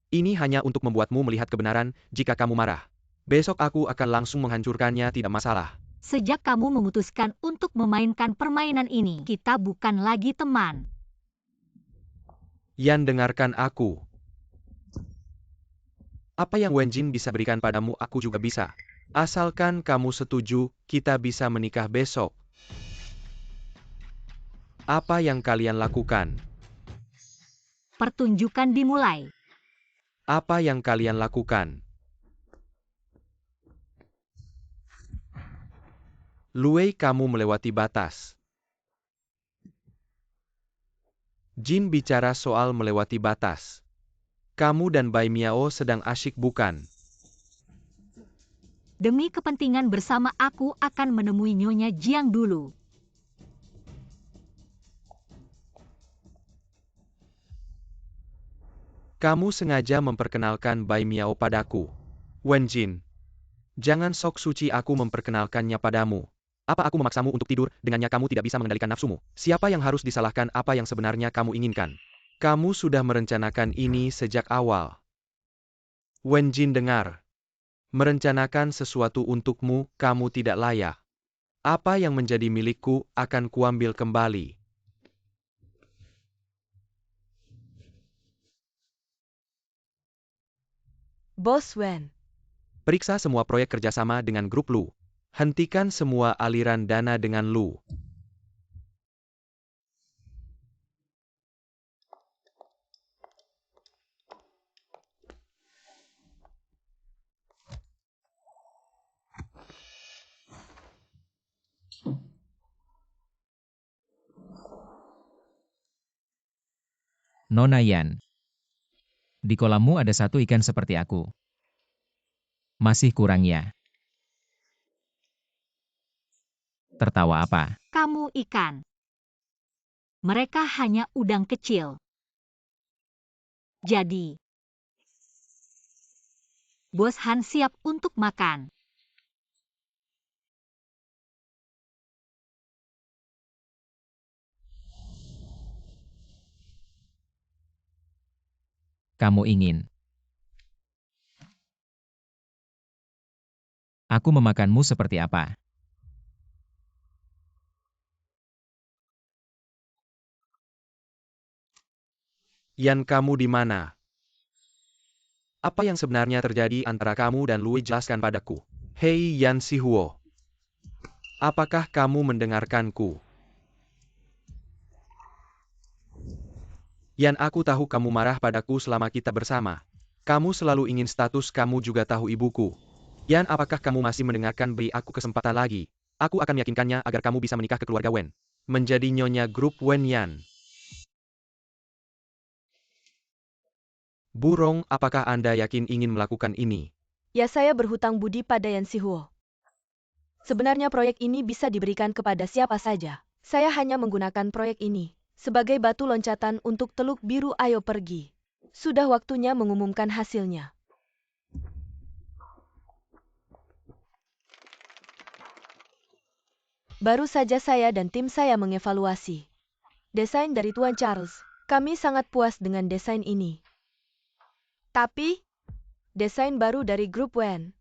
Ini hanya untuk membuatmu melihat kebenaran. Jika kamu marah, besok aku akan langsung menghancurkannya, tidak masalah. Sejak kamu memutuskan untuk memainkan permainan ini, kita bukan lagi teman. Yan, dengarkan aku. Apa yang Wenjin bisa berikan padamu, aku juga bisa. Asalkan kamu setuju, kita bisa menikah besok. Apa yang kalian lakukan? Pertunjukan dimulai. Apa yang kalian lakukan? Luwei, kamu melewati batas. Jin bicara soal melewati batas. Kamu dan Bai Miao sedang asyik bukan? Demi kepentingan bersama, aku akan menemui Nyonya Jiang dulu. Kamu sengaja memperkenalkan Bai Miao padaku. Wen Jin. Jangan sok suci aku memperkenalkannya padamu. Apa aku memaksamu untuk tidur, dengannya kamu tidak bisa mengendalikan nafsumu? Siapa yang harus disalahkan apa yang sebenarnya kamu inginkan? Kamu sudah merencanakan ini sejak awal. Wen Jin dengar. Merencanakan sesuatu untukmu, kamu tidak layak. Apa yang menjadi milikku, akan kuambil kembali. Bos Wen. Periksa semua proyek kerjasama dengan grup Lu. Hentikan semua aliran dana dengan Lu. Nona Yan. Di kolammu ada satu ikan seperti aku. Masih kurang ya? Tertawa apa? Kamu ikan. Mereka hanya udang kecil. Jadi, Bos Han siap untuk makan. Kamu ingin aku memakanmu seperti apa? Yan, kamu di mana? Apa yang sebenarnya terjadi antara kamu dan Lui, jelaskan padaku. Hei Yan Sihuo. Apakah kamu mendengarkanku? Yan, aku tahu kamu marah padaku selama kita bersama. Kamu selalu ingin status, kamu juga tahu ibuku. Yan, apakah kamu masih mendengarkan? Beri aku kesempatan lagi. Aku akan meyakinkannya agar kamu bisa menikah ke keluarga Wen. Menjadi nyonya grup Wen Yan. Burong, apakah Anda yakin ingin melakukan ini? Ya, saya berhutang budi pada Yan Sihuo. Sebenarnya proyek ini bisa diberikan kepada siapa saja. Saya hanya menggunakan proyek ini sebagai batu loncatan untuk Teluk Biru. Ayo pergi. Sudah waktunya mengumumkan hasilnya. Baru saja saya dan tim saya mengevaluasi desain dari Tuan Charles. Kami sangat puas dengan desain ini. Tapi, desain baru dari grup Wen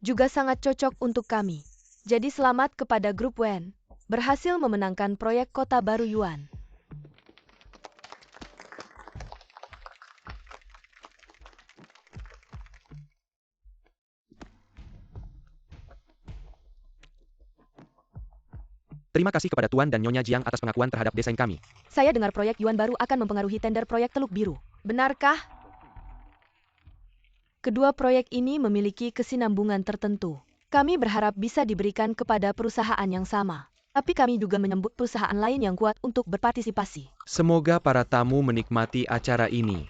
juga sangat cocok untuk kami. Jadi selamat kepada grup Wen. Berhasil memenangkan proyek Kota Baru Yuan. Terima kasih kepada Tuan dan Nyonya Jiang atas pengakuan terhadap desain kami. Saya dengar proyek Yuan baru akan mempengaruhi tender proyek Teluk Biru. Benarkah? Kedua proyek ini memiliki kesinambungan tertentu. Kami berharap bisa diberikan kepada perusahaan yang sama. Tapi kami juga menyambut perusahaan lain yang kuat untuk berpartisipasi. Semoga para tamu menikmati acara ini.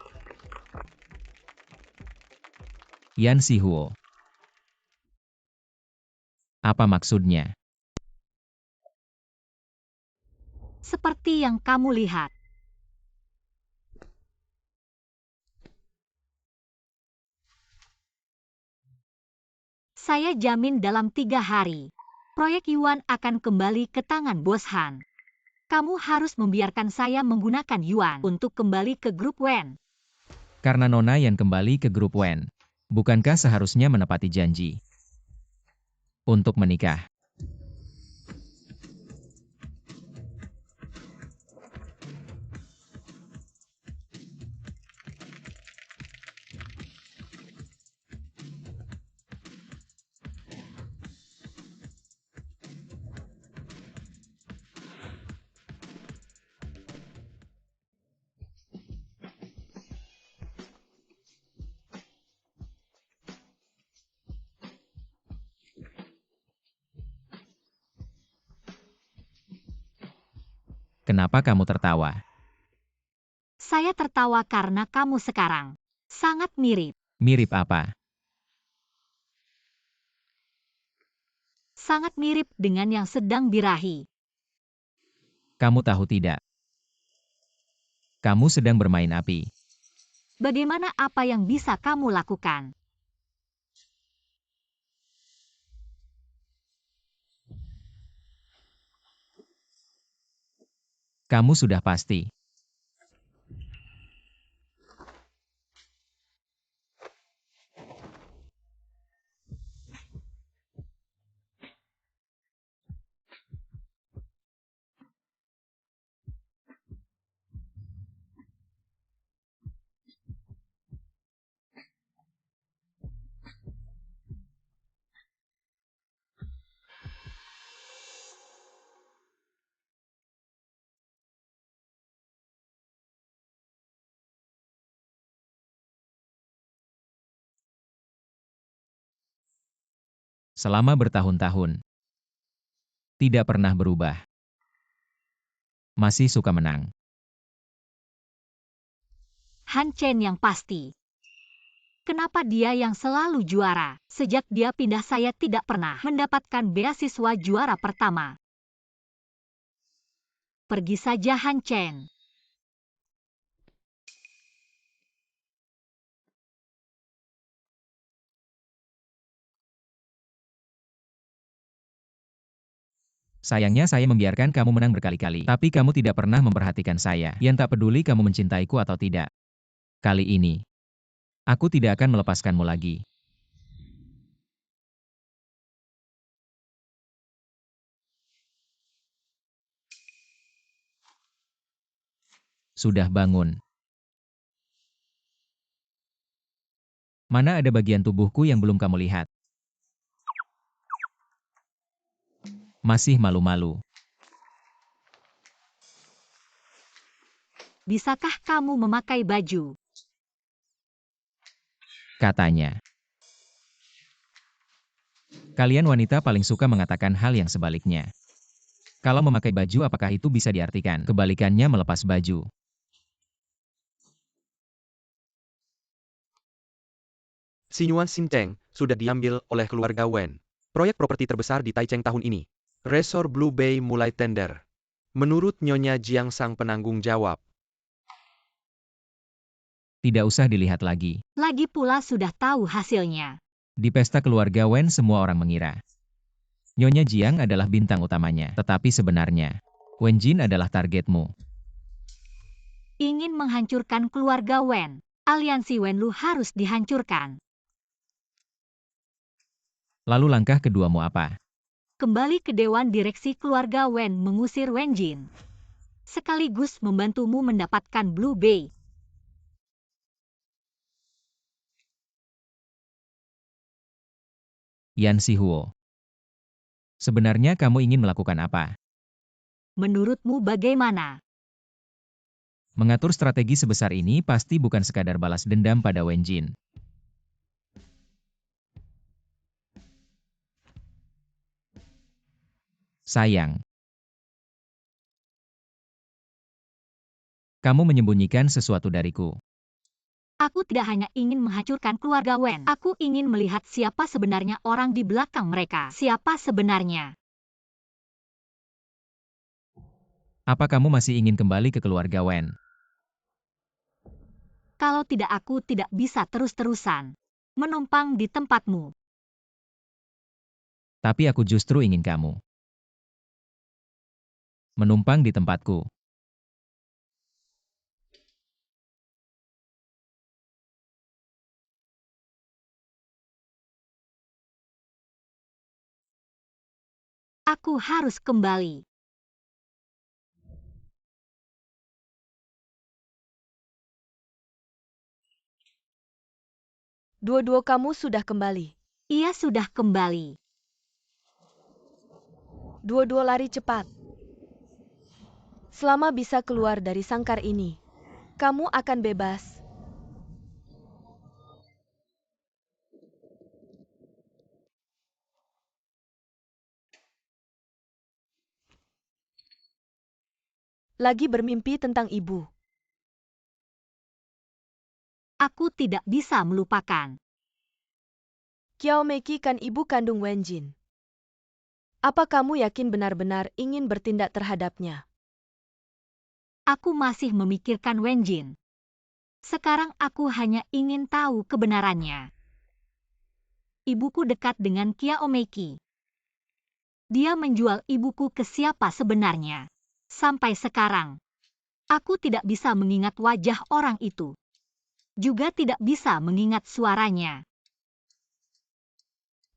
Yan Sihuo. Apa maksudnya? Seperti yang kamu lihat. Saya jamin dalam 3 hari, proyek Yuan akan kembali ke tangan Bos Han. Kamu harus membiarkan saya menggunakan Yuan untuk kembali ke grup Wen. Karena Nona Yan kembali ke grup Wen, bukankah seharusnya menepati janji untuk menikah? Kenapa kamu tertawa? Saya tertawa karena kamu sekarang sangat mirip. Mirip apa? Sangat mirip dengan yang sedang birahi. Kamu tahu tidak? Kamu sedang bermain api. Bagaimana apa yang bisa kamu lakukan? Kamu sudah pasti. Selama bertahun-tahun. Tidak pernah berubah. Masih suka menang. Han Chen yang pasti. Kenapa dia yang selalu juara? Sejak dia pindah saya tidak pernah mendapatkan beasiswa juara pertama. Pergi saja Han Chen. Sayangnya saya membiarkan kamu menang berkali-kali, tapi kamu tidak pernah memperhatikan saya. Yang tak peduli kamu mencintaiku atau tidak. Kali ini, aku tidak akan melepaskanmu lagi. Sudah bangun. Mana ada bagian tubuhku yang belum kamu lihat? Masih malu-malu. Bisakah kamu memakai baju? Katanya. Kalian wanita paling suka mengatakan hal yang sebaliknya. Kalau memakai baju apakah itu bisa diartikan kebalikannya melepas baju? Sinyuan Xinteng sudah diambil oleh keluarga Wen. Proyek properti terbesar di Taichung tahun ini. Resor Blue Bay mulai tender. Menurut Nyonya Jiang sang penanggung jawab. Tidak usah dilihat lagi. Lagi pula sudah tahu hasilnya. Di pesta keluarga Wen semua orang mengira Nyonya Jiang adalah bintang utamanya. Tetapi sebenarnya, Wen Jin adalah targetmu. Ingin menghancurkan keluarga Wen. Aliansi Wenlu harus dihancurkan. Lalu langkah keduamu apa? Kembali ke Dewan Direksi keluarga Wen mengusir Wen Jin. Sekaligus membantumu mendapatkan Blue Bay. Yan Sihuo. Sebenarnya kamu ingin melakukan apa? Menurutmu bagaimana? Mengatur strategi sebesar ini pasti bukan sekadar balas dendam pada Wen Jin. Sayang. Kamu menyembunyikan sesuatu dariku. Aku tidak hanya ingin menghancurkan keluarga Wen. Aku ingin melihat siapa sebenarnya orang di belakang mereka. Siapa sebenarnya? Apa kamu masih ingin kembali ke keluarga Wen? Kalau tidak aku tidak bisa terus-terusan menumpang di tempatmu. Tapi aku justru ingin kamu menumpang di tempatku. Aku harus kembali. Dua-dua kamu sudah kembali. Ia sudah kembali. Dua-dua lari cepat. Selama bisa keluar dari sangkar ini, kamu akan bebas. Lagi bermimpi tentang ibu. Aku tidak bisa melupakan. Kiao Meki kan ibu kandung Wen Jin. Apa kamu yakin benar-benar ingin bertindak terhadapnya? Aku masih memikirkan Wen Jin. Sekarang aku hanya ingin tahu kebenarannya. Ibuku dekat dengan Kiaomeki. Dia menjual ibuku ke siapa sebenarnya? Sampai sekarang, aku tidak bisa mengingat wajah orang itu. Juga tidak bisa mengingat suaranya.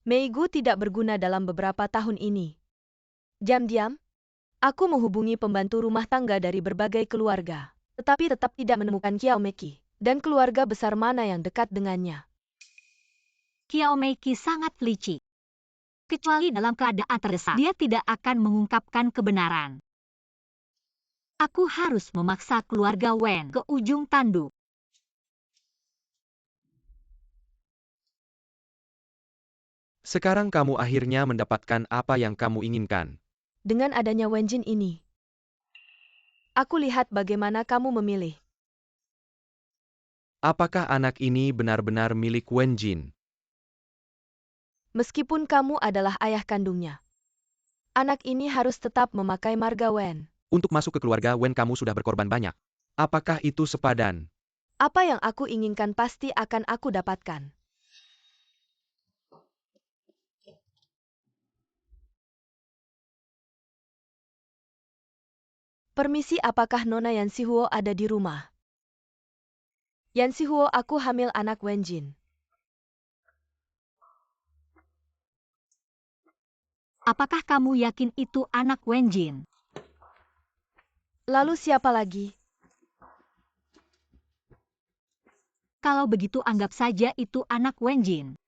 Meigu tidak berguna dalam beberapa tahun ini. Diam-diam, aku menghubungi pembantu rumah tangga dari berbagai keluarga, tetapi tetap tidak menemukan Kiaomeki dan keluarga besar mana yang dekat dengannya. Kiaomeki sangat licik. Kecuali dalam keadaan terdesak, dia tidak akan mengungkapkan kebenaran. Aku harus memaksa keluarga Wen ke ujung tanduk. Sekarang kamu akhirnya mendapatkan apa yang kamu inginkan. Dengan adanya Wenjin ini, aku lihat bagaimana kamu memilih. Apakah anak ini benar-benar milik Wen Jin? Meskipun kamu adalah ayah kandungnya, anak ini harus tetap memakai marga Wen. Untuk masuk ke keluarga Wen kamu sudah berkorban banyak. Apakah itu sepadan? Apa yang aku inginkan pasti akan aku dapatkan. Permisi, apakah Nona Yansihuo ada di rumah? Yansihuo, aku hamil anak Wenjin. Apakah kamu yakin itu anak Wenjin? Lalu siapa lagi? Kalau begitu anggap saja itu anak Wenjin.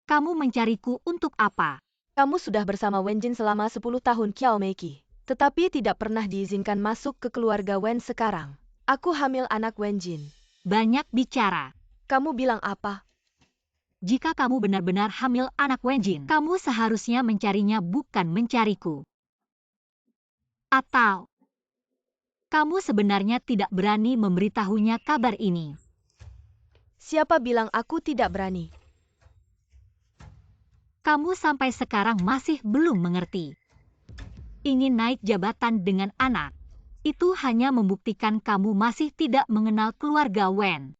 Kamu mencariku untuk apa? Kamu sudah bersama Wenjin selama 10 tahun, Kiaomeki, tetapi tidak pernah diizinkan masuk ke keluarga Wen sekarang. Aku hamil anak Wenjin. Banyak bicara. Kamu bilang apa? Jika kamu benar-benar hamil anak Wenjin, kamu seharusnya mencarinya bukan mencariku. Atau kamu sebenarnya tidak berani memberitahunya kabar ini. Siapa bilang aku tidak berani? Kamu sampai sekarang masih belum mengerti. Ingin naik jabatan dengan anak, itu hanya membuktikan kamu masih tidak mengenal keluarga Wen.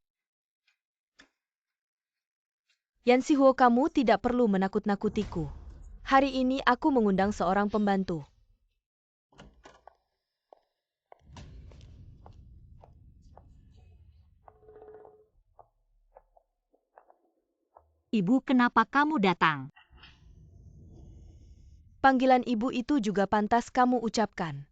Yansihuo, kamu tidak perlu menakut-nakutiku. Hari ini aku mengundang seorang pembantu. Ibu, kenapa kamu datang? Panggilan ibu itu juga pantas kamu ucapkan.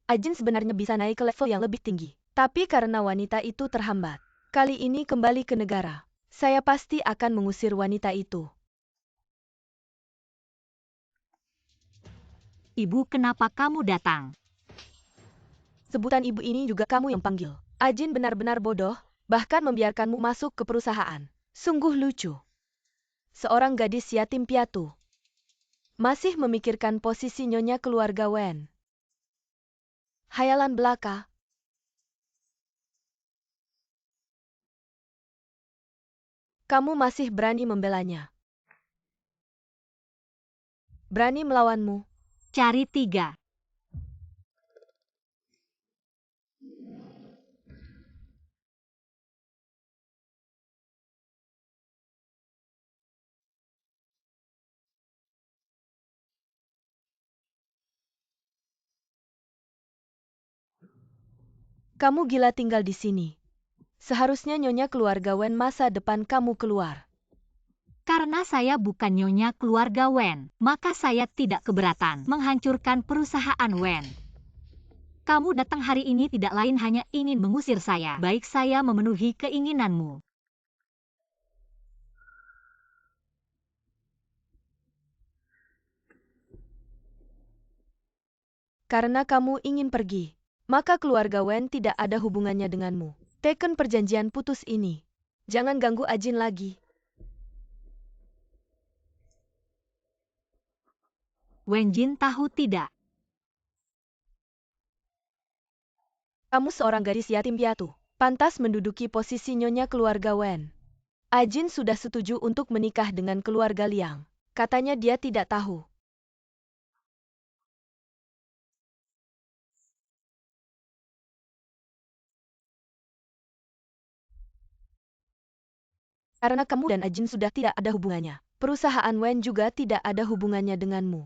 Ajin sebenarnya bisa naik ke level yang lebih tinggi. Tapi karena wanita itu terhambat, kali ini kembali ke negara. Saya pasti akan mengusir wanita itu. Ibu, kenapa kamu datang? Sebutan ibu ini juga kamu yang panggil. Ajin benar-benar bodoh, bahkan membiarkanmu masuk ke perusahaan. Sungguh lucu. Seorang gadis yatim piatu. Masih memikirkan posisi nyonya keluarga Wen. Hayalan belaka. Kamu masih berani membelanya. Berani melawanmu. Cari 3. Kamu gila tinggal di sini. Seharusnya nyonya keluarga Wen masa depan kamu keluar. Karena saya bukan nyonya keluarga Wen, maka saya tidak keberatan menghancurkan perusahaan Wen. Kamu datang hari ini tidak lain hanya ingin mengusir saya. Baik, saya memenuhi keinginanmu. Karena kamu ingin pergi, maka keluarga Wen tidak ada hubungannya denganmu. Teken perjanjian putus ini. Jangan ganggu Ajin lagi. Wenjin tahu tidak? Kamu seorang gadis yatim piatu, pantas menduduki posisi nyonya keluarga Wen. Ajin sudah setuju untuk menikah dengan keluarga Liang. Katanya dia tidak tahu Karena kamu dan Ajin sudah tidak ada hubungannya. Perusahaan Wen juga tidak ada hubungannya denganmu.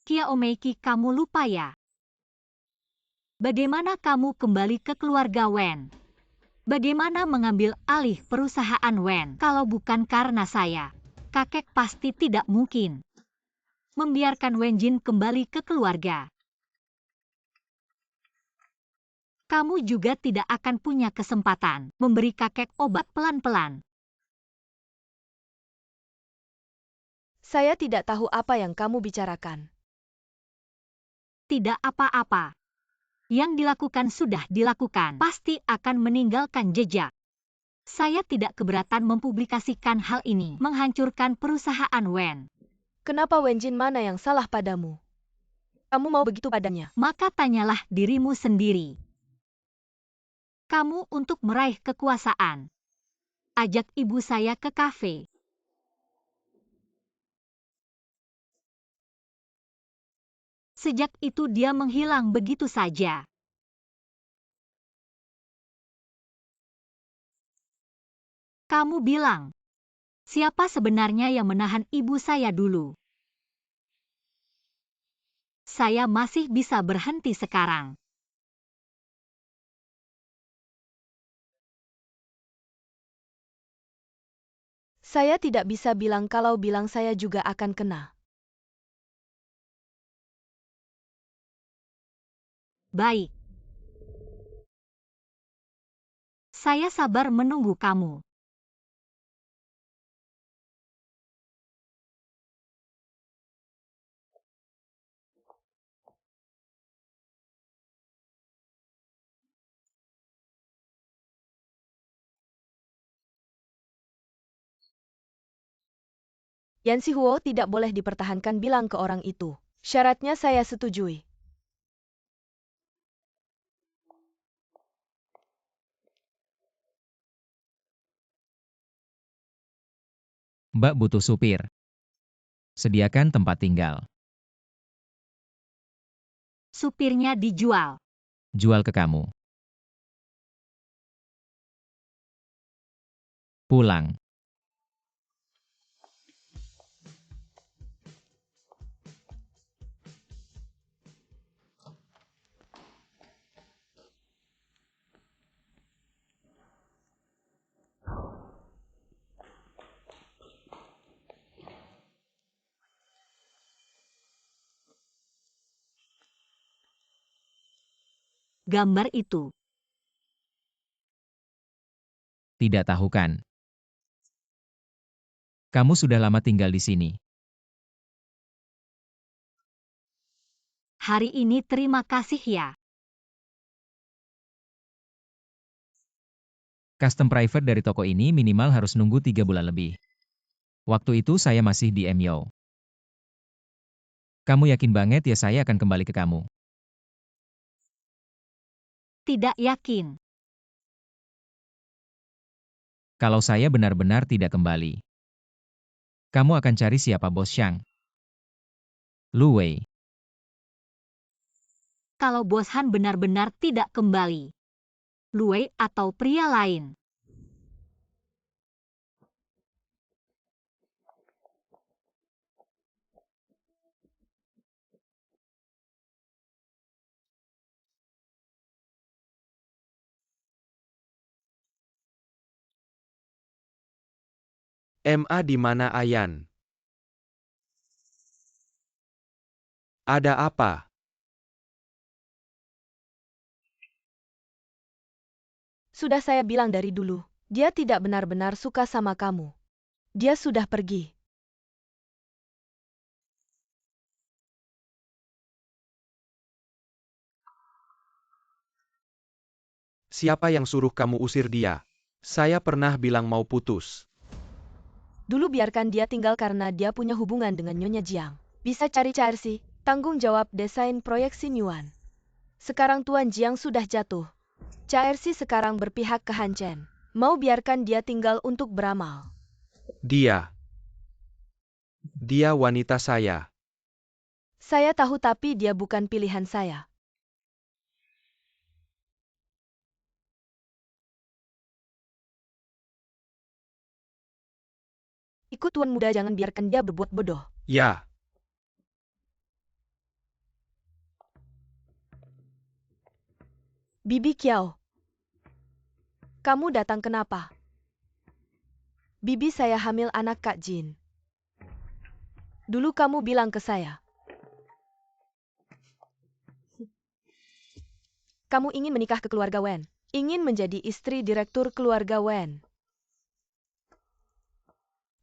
Kiaomeiki, kamu lupa ya? Bagaimana kamu kembali ke keluarga Wen? Bagaimana mengambil alih perusahaan Wen kalau bukan karena saya? Kakek pasti tidak mungkin membiarkan Wen Jin kembali ke keluarga. Kamu juga tidak akan punya kesempatan memberi kakek obat pelan-pelan. Saya tidak tahu apa yang kamu bicarakan. Tidak apa-apa. Yang dilakukan sudah dilakukan, pasti akan meninggalkan jejak. Saya tidak keberatan mempublikasikan hal ini, menghancurkan perusahaan Wen. Kenapa Wen Jin mana yang salah padamu? Kamu mau begitu padanya? Maka tanyalah dirimu sendiri. Kamu untuk meraih kekuasaan. Ajak ibu saya ke kafe. Sejak itu dia menghilang begitu saja. Kamu bilang, siapa sebenarnya yang menahan ibu saya dulu? Saya masih bisa berhenti sekarang. Saya tidak bisa bilang kalau bilang saya juga akan kena. Baik. Saya sabar menunggu kamu. Yan Sihuo tidak boleh dipertahankan, bilang ke orang itu. Syaratnya saya setujui. Mbak butuh supir. Sediakan tempat tinggal. Supirnya dijual. Jual ke kamu. Pulang. Gambar itu. Tidak tahu kan? Kamu sudah lama tinggal di sini. Hari ini terima kasih ya. Custom private dari toko ini minimal harus nunggu 3 bulan lebih. Waktu itu saya masih di MYO. Kamu yakin banget ya saya akan kembali ke kamu? Tidak yakin. Kalau saya benar-benar tidak kembali. Kamu akan cari siapa bos Shang? Lu Wei. Kalau Bos Han benar-benar tidak kembali. Luwei atau pria lain. MA di mana Ayan? Ada apa? Sudah saya bilang dari dulu, dia tidak benar-benar suka sama kamu. Dia sudah pergi. Siapa yang suruh kamu usir dia? Saya pernah bilang mau putus. Dulu biarkan dia tinggal karena dia punya hubungan dengan Nyonya Jiang. Bisa cari CRC, tanggung jawab desain proyek Yuan. Sekarang Tuan Jiang sudah jatuh. CRC sekarang berpihak ke Han Chen. Mau biarkan dia tinggal untuk beramal. Dia wanita saya. Saya tahu tapi dia bukan pilihan saya. Ikut tuan muda, jangan biarkan dia berbuat bodoh. Ya, Bibi Kiao. Kamu datang kenapa? Bibi, saya hamil anak Kak Jin. Dulu kamu bilang ke saya. Kamu ingin menikah ke keluarga Wen. Ingin menjadi istri direktur keluarga Wen.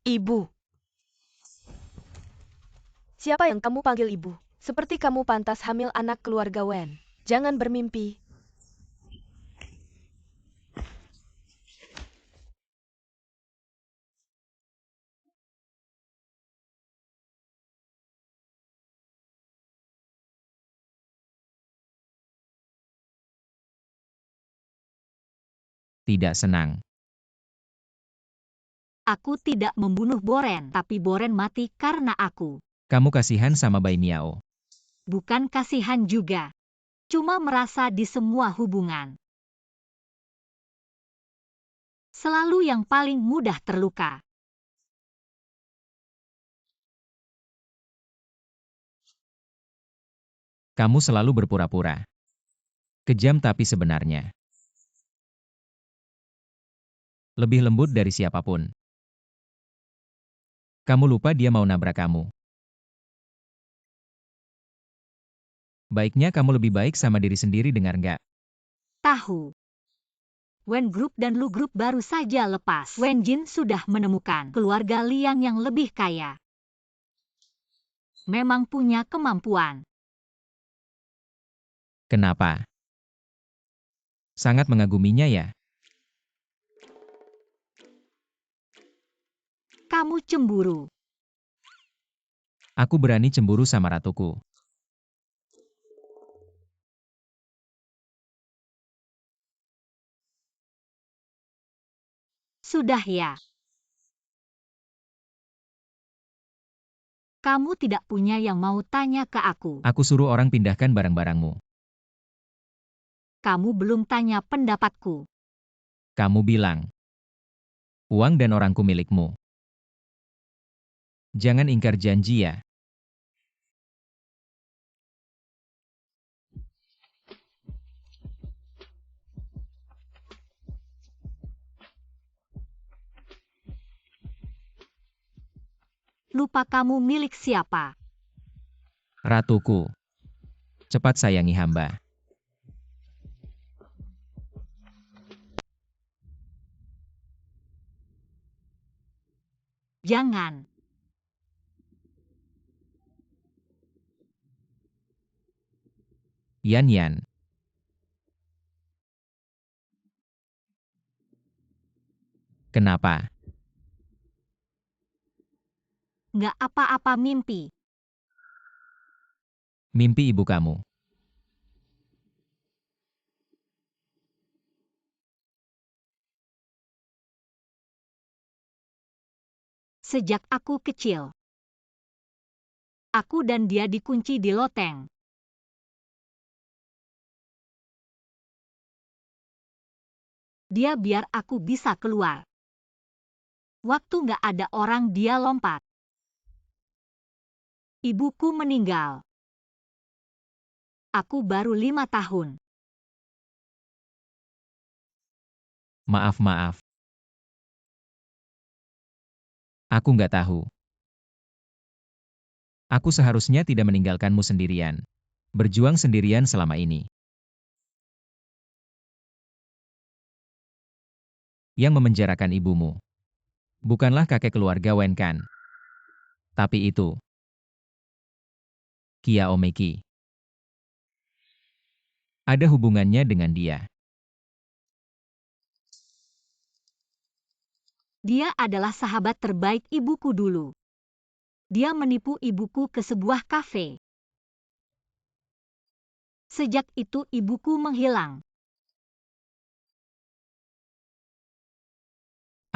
Ibu. Siapa yang kamu panggil ibu? Seperti kamu pantas hamil anak keluarga Wen. Jangan bermimpi. Tidak senang. Aku tidak membunuh Boren, tapi Boren mati karena aku. Kamu kasihan sama Bai Miao. Bukan kasihan juga. Cuma merasa di semua hubungan. Selalu yang paling mudah terluka. Kamu selalu berpura-pura. Kejam tapi sebenarnya. Lebih lembut dari siapapun. Kamu lupa dia mau nabrak kamu. Baiknya kamu lebih baik sama diri sendiri, dengar nggak? Tahu. Wen Group dan Lu Group baru saja lepas. Wen Jin sudah menemukan keluarga Liang yang lebih kaya. Memang punya kemampuan. Kenapa? Sangat mengaguminya ya? Kamu cemburu. Aku berani cemburu sama ratuku. Sudah ya. Kamu tidak punya yang mau tanya ke aku. Aku suruh orang pindahkan barang-barangmu. Kamu belum tanya pendapatku. Kamu bilang, uang dan orangku milikmu. Jangan ingkar janji ya. Lupa kamu milik siapa? Ratuku. Cepat sayangi hamba. Jangan. Yan Yan. Kenapa? Nggak apa-apa mimpi. Mimpi ibu kamu. Sejak aku kecil. Aku dan dia dikunci di loteng. Dia biar aku bisa keluar. Waktu nggak ada orang dia lompat. Ibuku meninggal. Aku baru 5 tahun. Maaf. Aku nggak tahu. Aku seharusnya tidak meninggalkanmu sendirian. Berjuang sendirian selama ini. Yang memenjarakan ibumu. Bukanlah kakek keluarga Wen kan? Tapi itu. Kiao Meki. Ada hubungannya dengan dia. Dia adalah sahabat terbaik ibuku dulu. Dia menipu ibuku ke sebuah kafe. Sejak itu ibuku menghilang.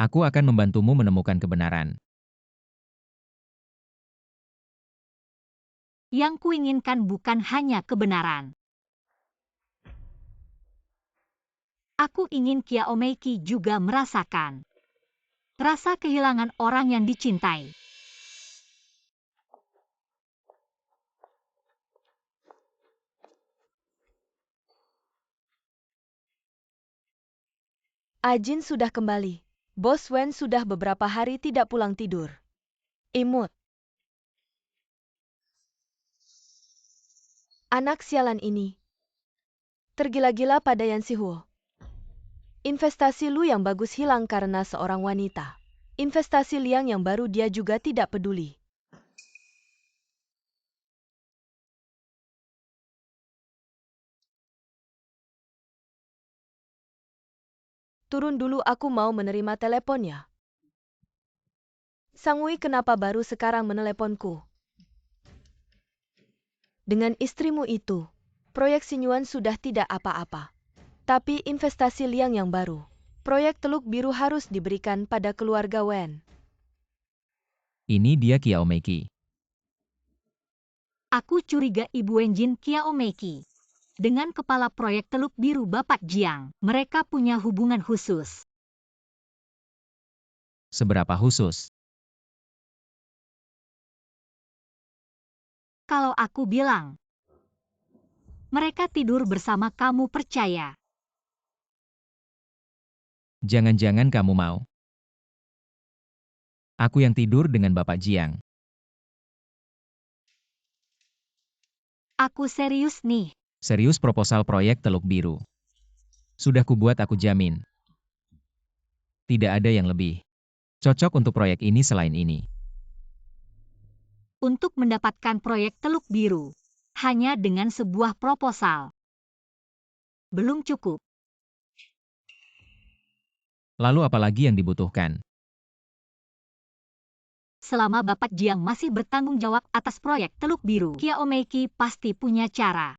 Aku akan membantumu menemukan kebenaran. Yang kuinginkan bukan hanya kebenaran. Aku ingin Kiao Meiki juga merasakan. Rasa kehilangan orang yang dicintai. Ajin sudah kembali. Bos Wen sudah beberapa hari tidak pulang tidur. Imut. Anak sialan ini. Tergila-gila pada Yan Sihuo. Investasi Lu yang bagus hilang karena seorang wanita. Investasi Liang yang baru dia juga tidak peduli. Turun dulu, aku mau menerima teleponnya. Sang Wei kenapa baru sekarang meneleponku? Dengan istrimu itu, proyek Sinyuan sudah tidak apa-apa. Tapi investasi Liang yang baru, proyek Teluk Biru harus diberikan pada keluarga Wen. Ini dia Kiao Meiki. Aku curiga Ibu Wenjin Kiao Meiki. Dengan kepala proyek Teluk Biru Bapak Jiang, mereka punya hubungan khusus. Seberapa khusus? Kalau aku bilang, mereka tidur bersama, kamu percaya? Jangan-jangan kamu mau. Aku yang tidur dengan Bapak Jiang. Aku serius nih. Serius proposal proyek Teluk Biru. Sudah kubuat, aku jamin. Tidak ada yang lebih cocok untuk proyek ini selain ini. Untuk mendapatkan proyek Teluk Biru, hanya dengan sebuah proposal belum cukup. Lalu apalagi yang dibutuhkan? Selama Bapak Jiang masih bertanggung jawab atas proyek Teluk Biru, Kiao Meiki pasti punya cara.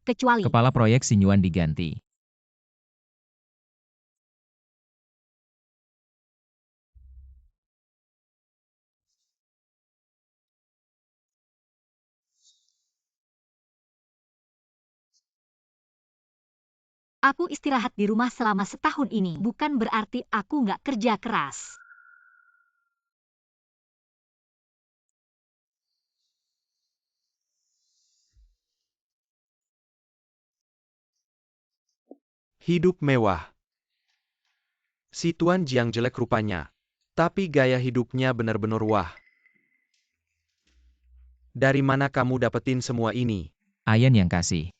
Kecuali Kepala proyek Sinyuan diganti. aku istirahat di rumah selama setahun ini, bukan berarti aku nggak kerja keras. Hidup mewah. Si Tuan Jiang jelek rupanya, tapi gaya hidupnya benar-benar wah. Dari mana kamu dapetin semua ini? Ayan yang kasih.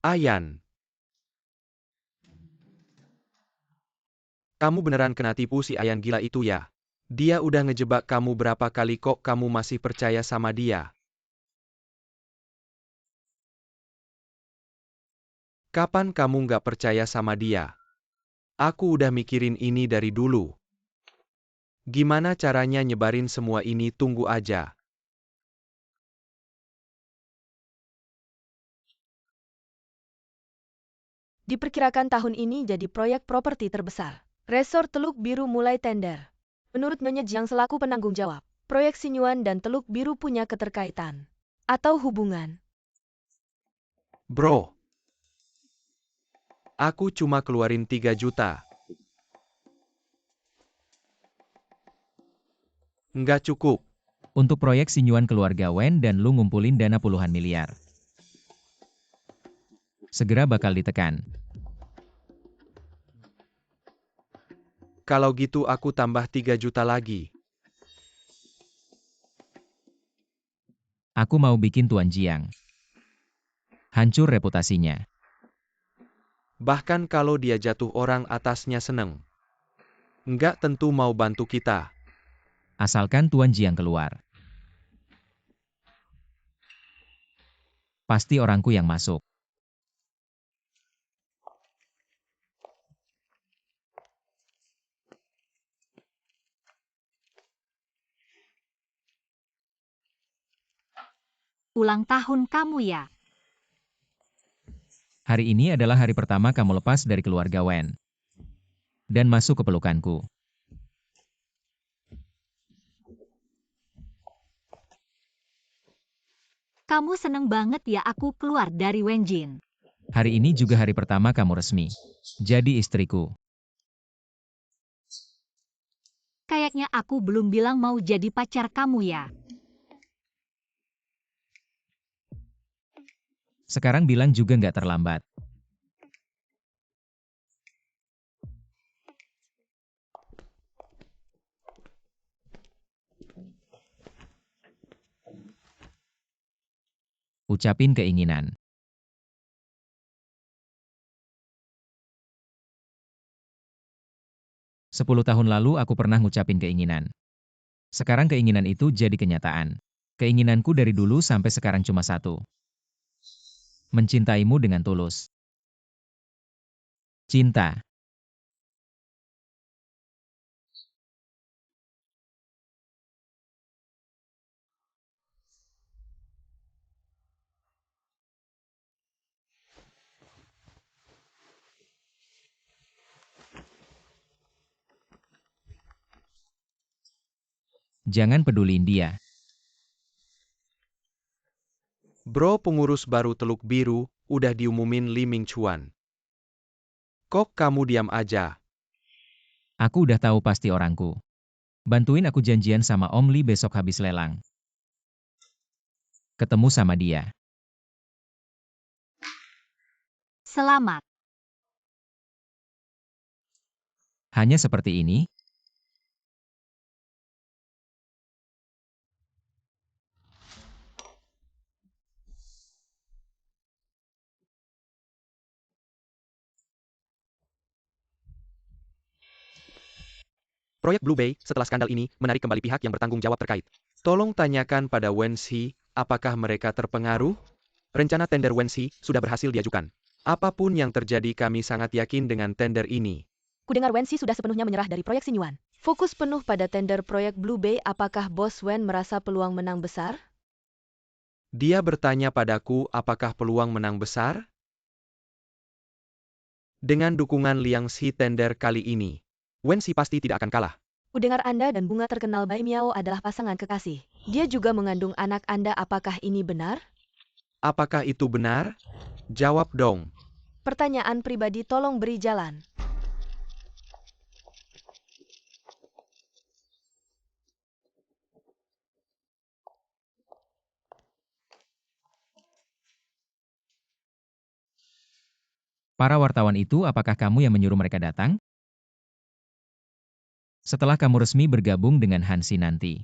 Ayan. Kamu beneran kena tipu si Ayan gila itu ya? Dia udah ngejebak kamu berapa kali kok kamu masih percaya sama dia? Kapan kamu nggak percaya sama dia? Aku udah mikirin ini dari dulu. Gimana caranya nyebarin semua ini? Tunggu aja. Diperkirakan tahun ini jadi proyek properti terbesar. Resort Teluk Biru mulai tender. Menurut Nyonya Jiang selaku penanggung jawab, proyek Sinyuan dan Teluk Biru punya keterkaitan atau hubungan. Bro, aku cuma keluarin 3 juta. Nggak cukup. Untuk proyek Sinyuan keluarga Wen dan Lu ngumpulin dana puluhan miliar. Segera bakal ditekan. Kalau gitu aku tambah 3 juta lagi. Aku mau bikin Tuan Jiang hancur reputasinya. Bahkan kalau dia jatuh orang atasnya seneng. Nggak tentu mau bantu kita. Asalkan Tuan Jiang keluar. Pasti orangku yang masuk. Ulang tahun kamu ya? Hari ini adalah hari pertama kamu lepas dari keluarga Wen. Dan masuk ke pelukanku. Kamu seneng banget ya aku keluar dari Wenjin. Hari ini juga hari pertama kamu resmi jadi istriku. Kayaknya aku belum bilang mau jadi pacar kamu ya. Sekarang bilang juga nggak terlambat. Ucapin keinginan. Sepuluh tahun lalu aku pernah ngucapin keinginan. Sekarang keinginan itu jadi kenyataan. Keinginanku dari dulu sampai sekarang cuma satu. Mencintaimu dengan tulus. Cinta. Jangan peduliin dia. Bro pengurus baru Teluk Biru, udah diumumin Li Mingchuan. Kok kamu diam aja? Aku udah tahu pasti orangku. Bantuin aku janjian sama Om Li besok habis lelang. Ketemu sama dia. Selamat. Hanya seperti ini? Proyek Blue Bay, setelah skandal ini, menarik kembali pihak yang bertanggung jawab terkait. Tolong tanyakan pada Wensi, apakah mereka terpengaruh? Rencana tender Wensi sudah berhasil diajukan. Apapun yang terjadi kami sangat yakin dengan tender ini. Kudengar Wensi sudah sepenuhnya menyerah dari proyek Sinyuan. Fokus penuh pada tender proyek Blue Bay. Apakah Bos Wen merasa peluang menang besar? Dia bertanya padaku apakah peluang menang besar? Dengan dukungan Liang Xi tender kali ini, Wensi pasti tidak akan kalah. Kudengar Anda dan bunga terkenal Bai Miao adalah pasangan kekasih. Dia juga mengandung anak Anda. Apakah ini benar? Apakah itu benar? Jawab dong. Pertanyaan pribadi, tolong beri jalan. Para wartawan itu apakah kamu yang menyuruh mereka datang? Setelah kamu resmi bergabung dengan Hansi nanti.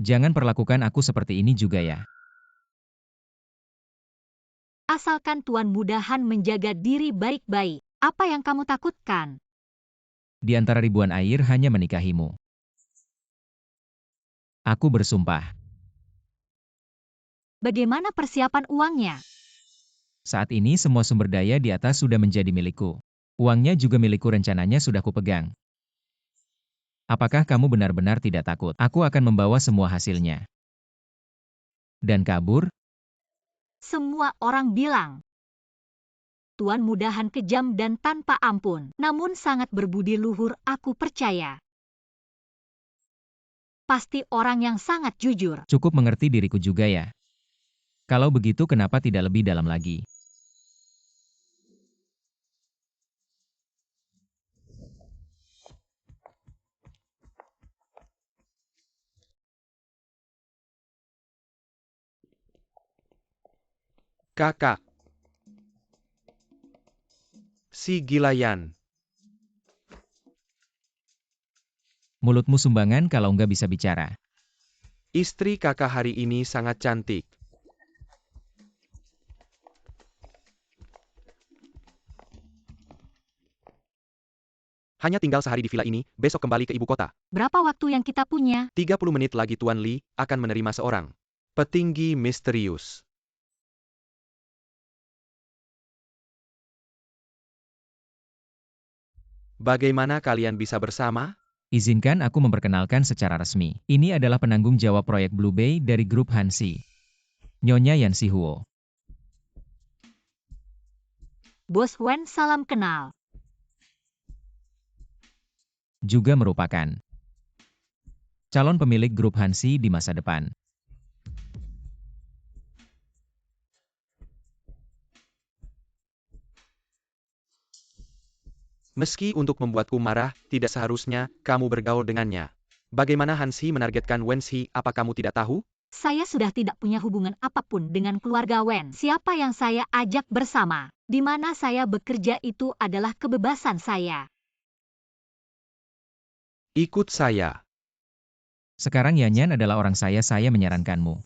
Jangan perlakukan aku seperti ini juga ya. Asalkan Tuan Muda Han menjaga diri baik-baik. Apa yang kamu takutkan? Di antara ribuan air hanya menikahimu. Aku bersumpah. Bagaimana persiapan uangnya? Saat ini semua sumber daya di atas sudah menjadi milikku. Uangnya juga milikku, rencananya sudah kupegang. Apakah kamu benar-benar tidak takut? Aku akan membawa semua hasilnya. Dan kabur? Semua orang bilang Tuan Muda Han kejam dan tanpa ampun, namun sangat berbudi luhur, aku percaya. Pasti orang yang sangat jujur. Cukup mengerti diriku juga ya. Kalau begitu kenapa tidak lebih dalam lagi? Kakak. Si Gilayan. Mulutmu sumbangan kalau nggak bisa bicara. Istri kakak hari ini sangat cantik. Hanya tinggal sehari di villa ini, besok kembali ke ibu kota. Berapa waktu yang kita punya? 30 menit lagi Tuan Li akan menerima seorang petinggi misterius. Bagaimana kalian bisa bersama? Izinkan aku memperkenalkan secara resmi. Ini adalah penanggung jawab proyek Blue Bay dari grup Hansi. Nyonya Yan Sihuo. Bos Wen, salam kenal. Juga merupakan calon pemilik grup Hansi di masa depan. Meski untuk membuatku marah, tidak seharusnya kamu bergaul dengannya. Bagaimana Hansi menargetkan Wensi, apa kamu tidak tahu? Saya sudah tidak punya hubungan apapun dengan keluarga Wen. Siapa yang saya ajak bersama, di mana saya bekerja itu adalah kebebasan saya. Ikut saya. Sekarang Yanyan adalah orang saya menyarankanmu.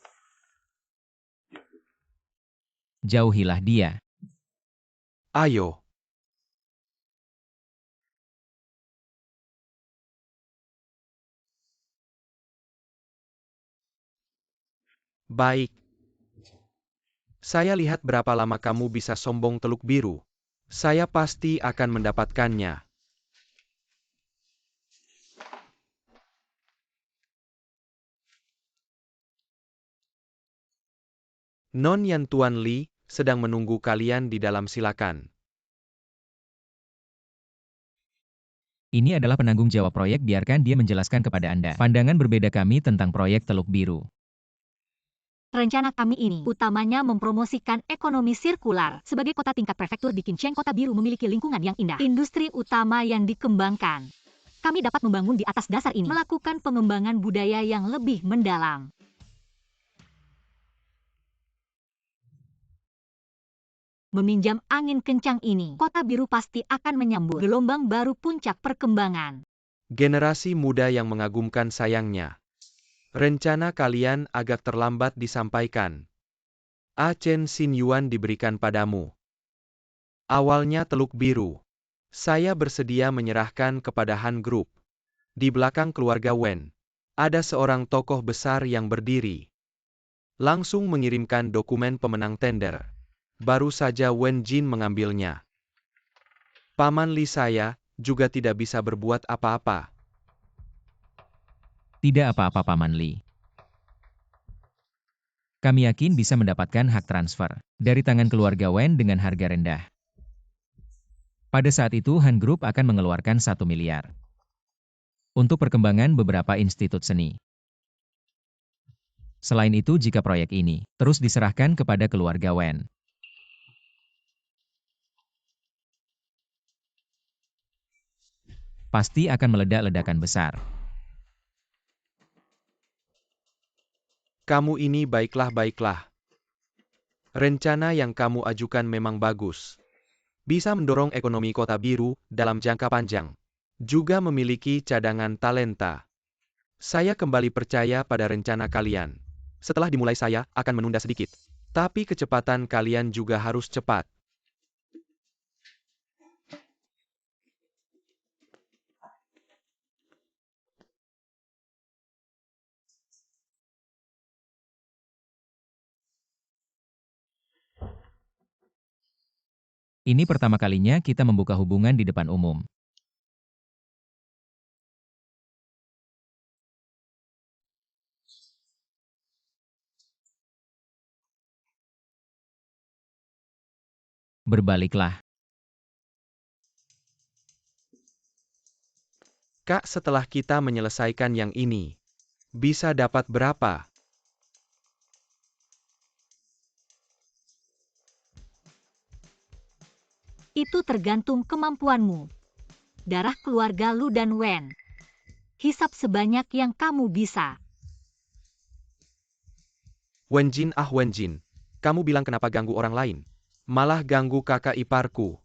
Jauhilah dia. Ayo. Baik. Saya lihat berapa lama kamu bisa sombong Teluk Biru. Saya pasti akan mendapatkannya. Non Yan Tuan Li sedang menunggu kalian di dalam, silakan. Ini adalah penanggung jawab proyek, biarkan dia menjelaskan kepada Anda. Pandangan berbeda kami tentang proyek Teluk Biru. Rencana kami ini utamanya mempromosikan ekonomi sirkular. Sebagai kota tingkat prefektur di Qincheng, Kota Biru memiliki lingkungan yang indah. Industri utama yang dikembangkan. Kami dapat membangun di atas dasar ini, melakukan pengembangan budaya yang lebih mendalam. Meminjam angin kencang ini, Kota Biru pasti akan menyambut gelombang baru puncak perkembangan. Generasi muda yang mengagumkan, sayangnya. Rencana kalian agak terlambat disampaikan. Chen Xin Yuan diberikan padamu. Awalnya Teluk Biru. Saya bersedia menyerahkan kepada Han Group. Di belakang keluarga Wen, ada seorang tokoh besar yang berdiri. Langsung mengirimkan dokumen pemenang tender. Baru saja Wen Jin mengambilnya. Paman Li saya juga tidak bisa berbuat apa-apa. Tidak apa-apa Paman Li. Kami yakin bisa mendapatkan hak transfer dari tangan keluarga Wen dengan harga rendah. Pada saat itu Han Group akan mengeluarkan 1 miliar untuk perkembangan beberapa institut seni. Selain itu, jika proyek ini terus diserahkan kepada keluarga Wen, pasti akan meledak ledakan besar. Kamu ini baiklah. Rencana yang kamu ajukan memang bagus. Bisa mendorong ekonomi Kota Biru dalam jangka panjang. Juga memiliki cadangan talenta. Saya kembali percaya pada rencana kalian. Setelah dimulai saya akan menunda sedikit. Tapi kecepatan kalian juga harus cepat. Ini pertama kalinya kita membuka hubungan di depan umum. Berbaliklah. Kak, setelah kita menyelesaikan yang ini, bisa dapat berapa? Itu tergantung kemampuanmu. Darah keluarga Lu dan Wen. Hisap sebanyak yang kamu bisa. Wen Jin, kamu bilang kenapa ganggu orang lain? Malah ganggu kakak iparku.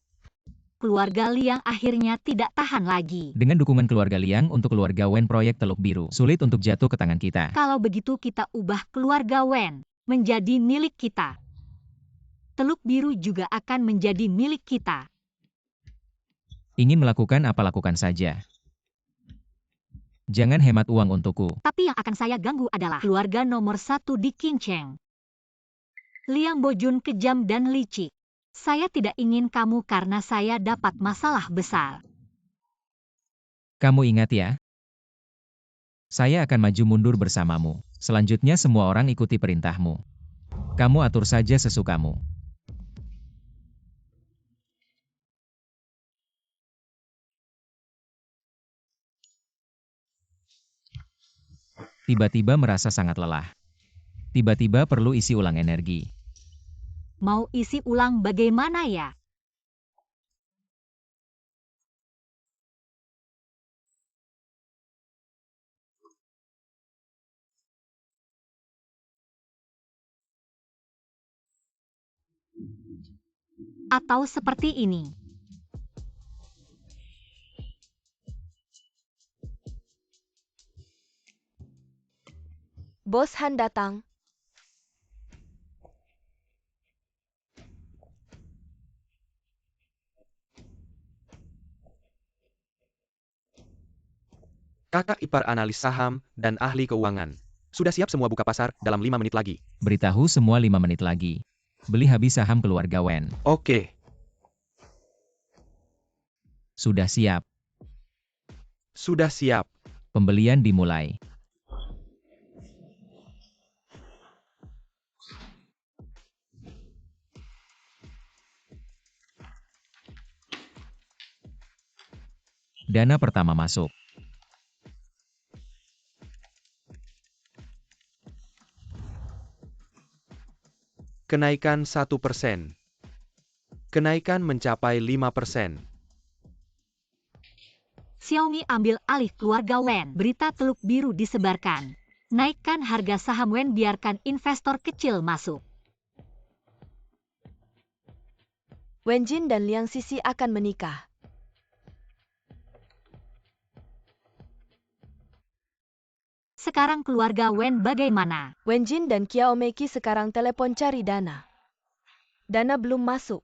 Keluarga Liang akhirnya tidak tahan lagi. Dengan dukungan keluarga Liang untuk keluarga Wen, proyek Teluk Biru sulit untuk jatuh ke tangan kita. Kalau begitu kita ubah keluarga Wen menjadi milik kita. Teluk Biru juga akan menjadi milik kita. Ingin melakukan apa lakukan saja. Jangan hemat uang untukku. Tapi yang akan saya ganggu adalah keluarga nomor 1 di Qincheng. Liang Bojun kejam dan licik. Saya tidak ingin kamu karena saya dapat masalah besar. Kamu ingat ya? Saya akan maju mundur bersamamu. Selanjutnya semua orang ikuti perintahmu. Kamu atur saja sesukamu. Tiba-tiba merasa sangat lelah. Tiba-tiba perlu isi ulang energi. Mau isi ulang bagaimana ya? Atau seperti ini. Bos Han datang. Kakak ipar analis saham dan ahli keuangan. Sudah siap semua buka pasar dalam 5 menit lagi. Beritahu semua 5 menit lagi. Beli habis saham keluarga Wen. Oke, Sudah siap. sudah siap. Pembelian dimulai. Dana pertama masuk. Kenaikan 1%. Kenaikan mencapai 5%. Xiaomi ambil alih keluarga Wen. Berita teluk biru disebarkan. Naikkan harga saham Wen, biarkan investor kecil masuk. Wen Jin dan Liang Sisi akan menikah. Sekarang keluarga Wen bagaimana? Wen Jin dan Qiao Meiki sekarang telepon cari dana. Dana belum masuk.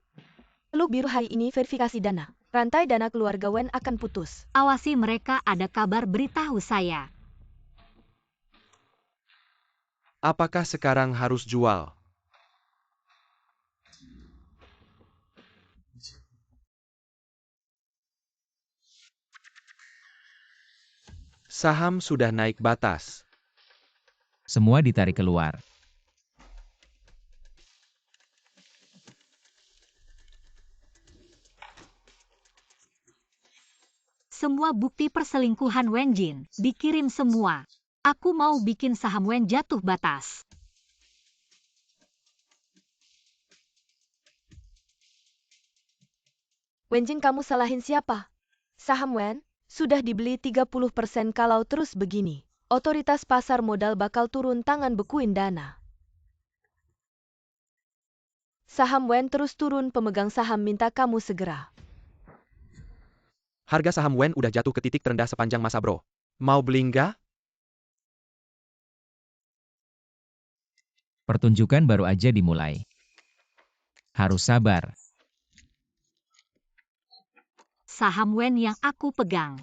Teluk biru hari ini verifikasi dana. Rantai dana keluarga Wen akan putus. Awasi mereka, ada kabar beritahu saya. Apakah sekarang harus jual? Saham sudah naik batas. Semua ditarik keluar. Semua bukti perselingkuhan Wen Jin dikirim semua. Aku mau bikin saham Wen jatuh batas. Wen Jin, kamu salahin siapa? Saham Wen sudah dibeli 30% kalau terus begini. Otoritas pasar modal bakal turun tangan, bekuin dana. Saham Wen terus turun, pemegang saham minta kamu segera. Harga saham Wen udah jatuh ke titik terendah sepanjang masa bro. Mau beli nggak? Pertunjukan baru aja dimulai. Harus sabar. Saham Wen yang aku pegang.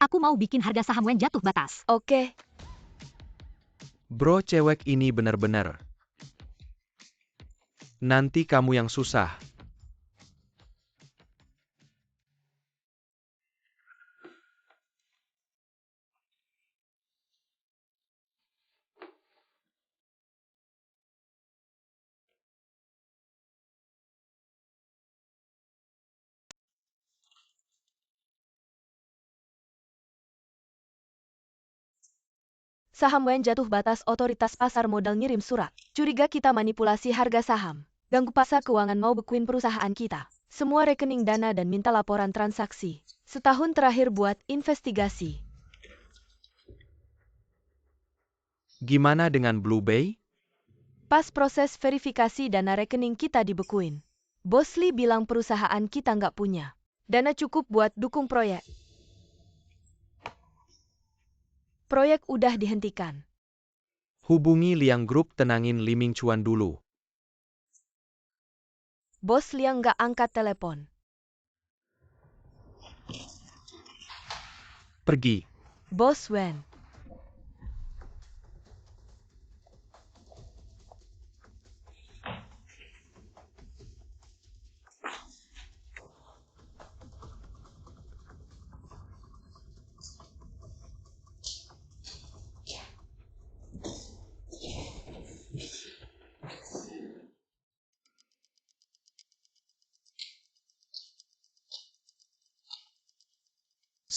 Aku mau bikin harga saham Wen jatuh batas. Oke, Bro, cewek ini bener-bener. Nanti kamu yang susah. saham Wen jatuh batas, otoritas pasar modal ngirim surat. Curiga kita manipulasi harga saham. Ganggu pasar keuangan, mau bekuin perusahaan kita. Semua rekening dana dan minta laporan transaksi. Setahun terakhir buat investigasi. Gimana dengan Blue Bay? Pas proses verifikasi dana rekening kita dibekuin. Bos Lee bilang perusahaan kita nggak punya dana cukup buat dukung proyek. Proyek udah dihentikan. Hubungi Liang Group, tenangin Liming Chuan dulu. Bos Liang nggak angkat telepon. Pergi. Bos Wen.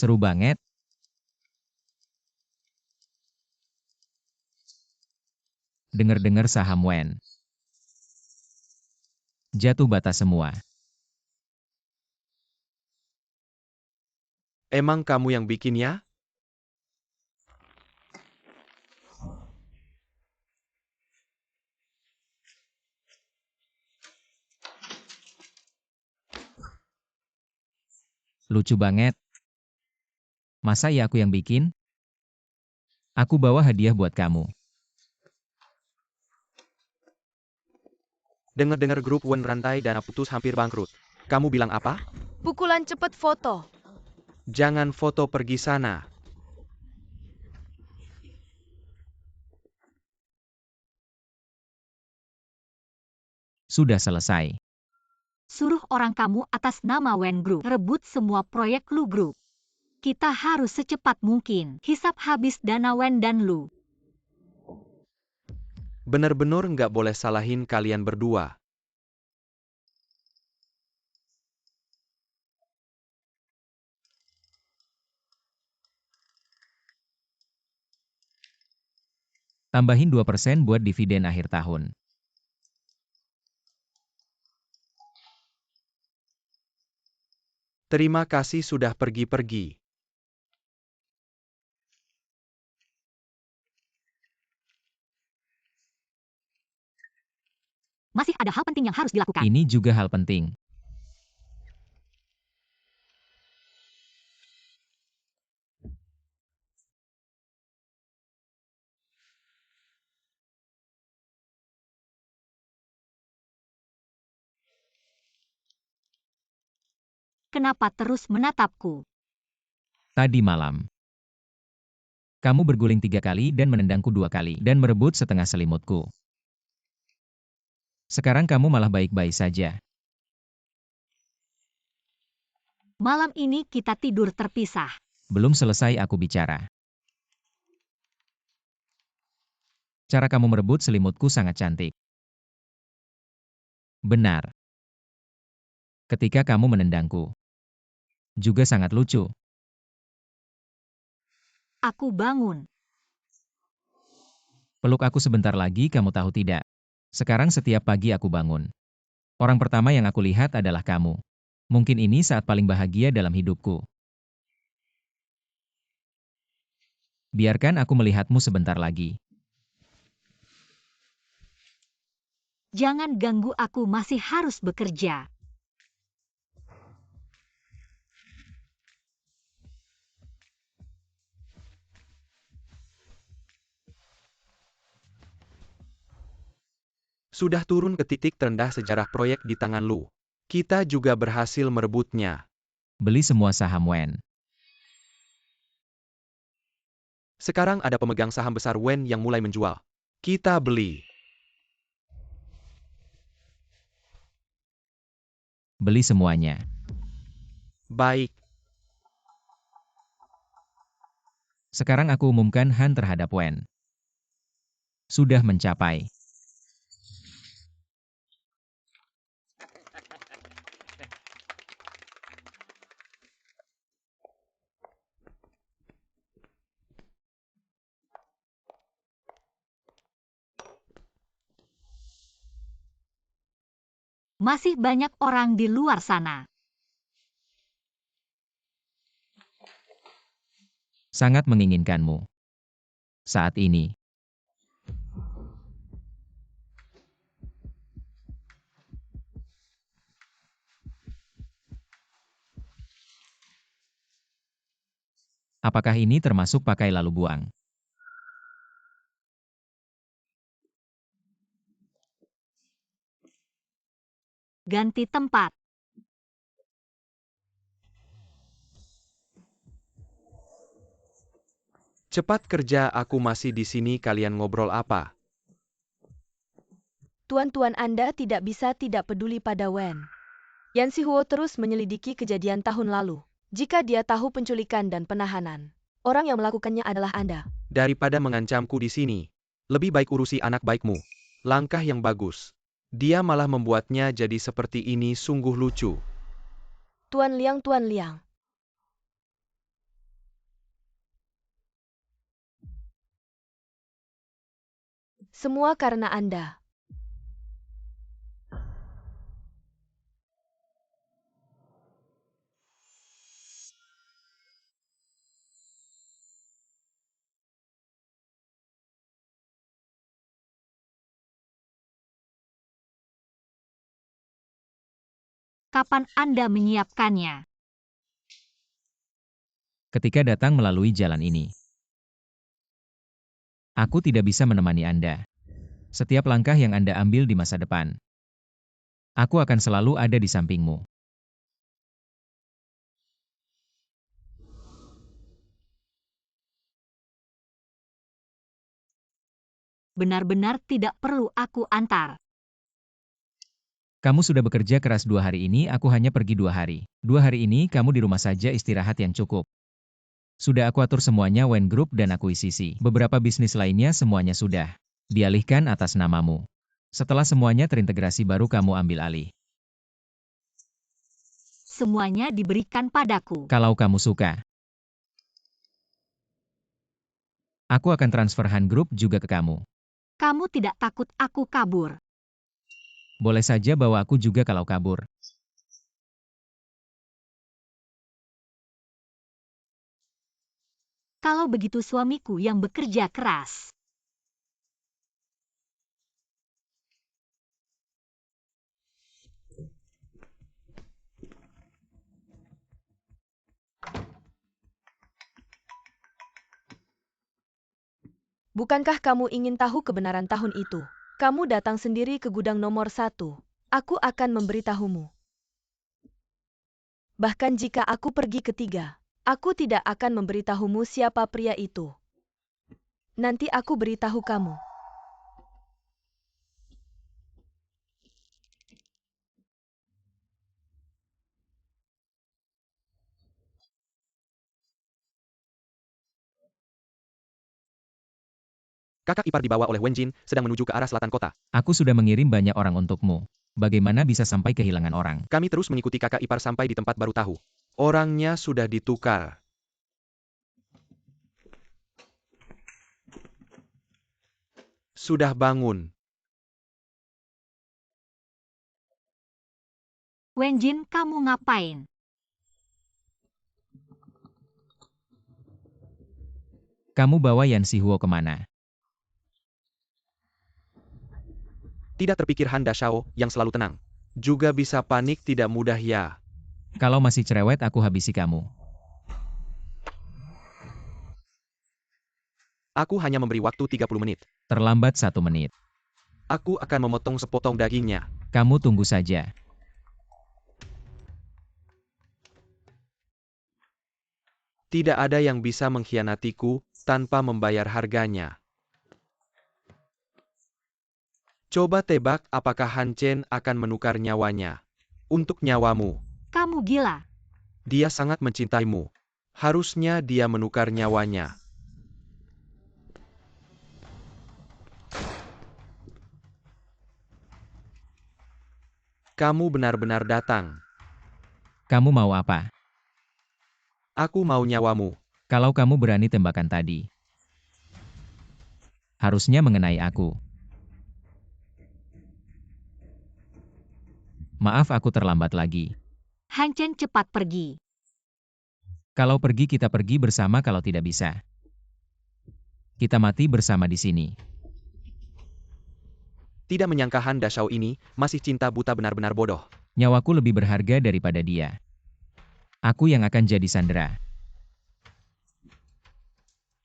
Seru banget. Dengar-dengar saham Wen jatuh batas semua. Emang kamu yang bikin ya? Lucu banget. Masa ya aku yang bikin? Aku bawa hadiah buat kamu. Dengar-dengar grup Wen rantai dana putus hampir bangkrut. Kamu bilang apa? Pukulan cepat foto. Jangan foto pergi sana. Sudah selesai. Suruh orang kamu atas nama Wen Group rebut semua proyek Lu Group. Kita harus secepat mungkin hisap habis dana Wen dan Lu. Bener-bener nggak boleh salahin kalian berdua. Tambahin 2% buat dividen akhir tahun. Terima kasih sudah pergi-pergi. Masih ada hal penting yang harus dilakukan. Ini juga hal penting. Kenapa terus menatapku? Tadi malam, kamu berguling 3 kali dan menendangku 2 kali dan merebut setengah selimutku. Sekarang kamu malah baik-baik saja. Malam ini kita tidur terpisah. Belum selesai aku bicara. Cara kamu merebut selimutku sangat cantik. Benar. Ketika kamu menendangku. Juga sangat lucu. Aku bangun. Peluk aku sebentar lagi, kamu tahu tidak? Sekarang setiap pagi aku bangun. Orang pertama yang aku lihat adalah kamu. Mungkin ini saat paling bahagia dalam hidupku. Biarkan aku melihatmu sebentar lagi. Jangan ganggu, aku masih harus bekerja. Sudah turun ke titik terendah sejarah proyek di tangan Lu. Kita juga berhasil merebutnya. Beli semua saham Wen. Sekarang ada pemegang saham besar Wen yang mulai menjual. Kita beli. Beli semuanya. Baik. Sekarang aku umumkan Han terhadap Wen. Sudah mencapai. Masih banyak orang di luar sana. Sangat menginginkanmu. Saat ini. Apakah ini termasuk pakai lalu buang? Ganti tempat. Cepat kerja, aku masih di sini, kalian ngobrol apa? Tuan-tuan Anda tidak bisa tidak peduli pada Wen. Yan Sihuo terus menyelidiki kejadian tahun lalu. Jika dia tahu penculikan dan penahanan, orang yang melakukannya adalah Anda. Daripada mengancamku di sini, lebih baik urusi anak baikmu. Langkah yang bagus. Dia malah membuatnya jadi seperti ini, sungguh lucu. Tuan Liang, Tuan Liang. Semua karena Anda. Kapan Anda menyiapkannya? ketika datang melalui jalan ini. Aku tidak bisa menemani Anda. Setiap langkah yang Anda ambil di masa depan, aku akan selalu ada di sampingmu. Benar-benar tidak perlu aku antar. Kamu sudah bekerja keras 2 hari ini, aku hanya pergi 2 hari. 2 hari ini kamu di rumah saja istirahat yang cukup. Sudah aku atur semuanya Wen Group dan akuisisi. Beberapa bisnis lainnya semuanya sudah dialihkan atas namamu. Setelah semuanya terintegrasi baru kamu ambil alih. Semuanya diberikan padaku. Kalau kamu suka, aku akan transfer Han Group juga ke kamu. Kamu tidak takut aku kabur? Boleh saja bawa aku juga kalau kabur. Kalau begitu suamiku yang bekerja keras. Bukankah kamu ingin tahu kebenaran tahun itu? Kamu datang sendiri ke gudang nomor 1. Aku akan memberitahumu. Bahkan jika aku pergi ketiga, aku tidak akan memberitahumu siapa pria itu. Nanti aku beritahu kamu. Kakak ipar dibawa oleh Wen Jin, sedang menuju ke arah selatan kota. Aku sudah mengirim banyak orang untukmu. Bagaimana bisa sampai kehilangan orang? Kami terus mengikuti kakak ipar sampai di tempat baru tahu. Orangnya sudah ditukar. Sudah bangun. Wen Jin, kamu ngapain? Kamu bawa Yan Sihuo kemana? Tidak terpikir Han Dashao, yang selalu tenang. Juga bisa panik tidak mudah ya. Kalau masih cerewet aku habisi kamu. Aku hanya memberi waktu 30 menit. Terlambat 1 menit. Aku akan memotong sepotong dagingnya. Kamu tunggu saja. Tidak ada yang bisa mengkhianatiku tanpa membayar harganya. Coba tebak apakah Han Chen akan menukar nyawanya. Untuk nyawamu. Kamu gila. Dia sangat mencintaimu. Harusnya dia menukar nyawanya. Kamu benar-benar datang. Kamu mau apa? Aku mau nyawamu. Kalau kamu berani tembakan tadi, harusnya mengenai aku. Maaf aku terlambat lagi. Han Chen cepat pergi. Kalau pergi kita pergi bersama, kalau tidak bisa, kita mati bersama di sini. Tidak menyangka Han Dashao ini masih cinta buta, benar-benar bodoh. Nyawaku lebih berharga daripada dia. Aku yang akan jadi sandera.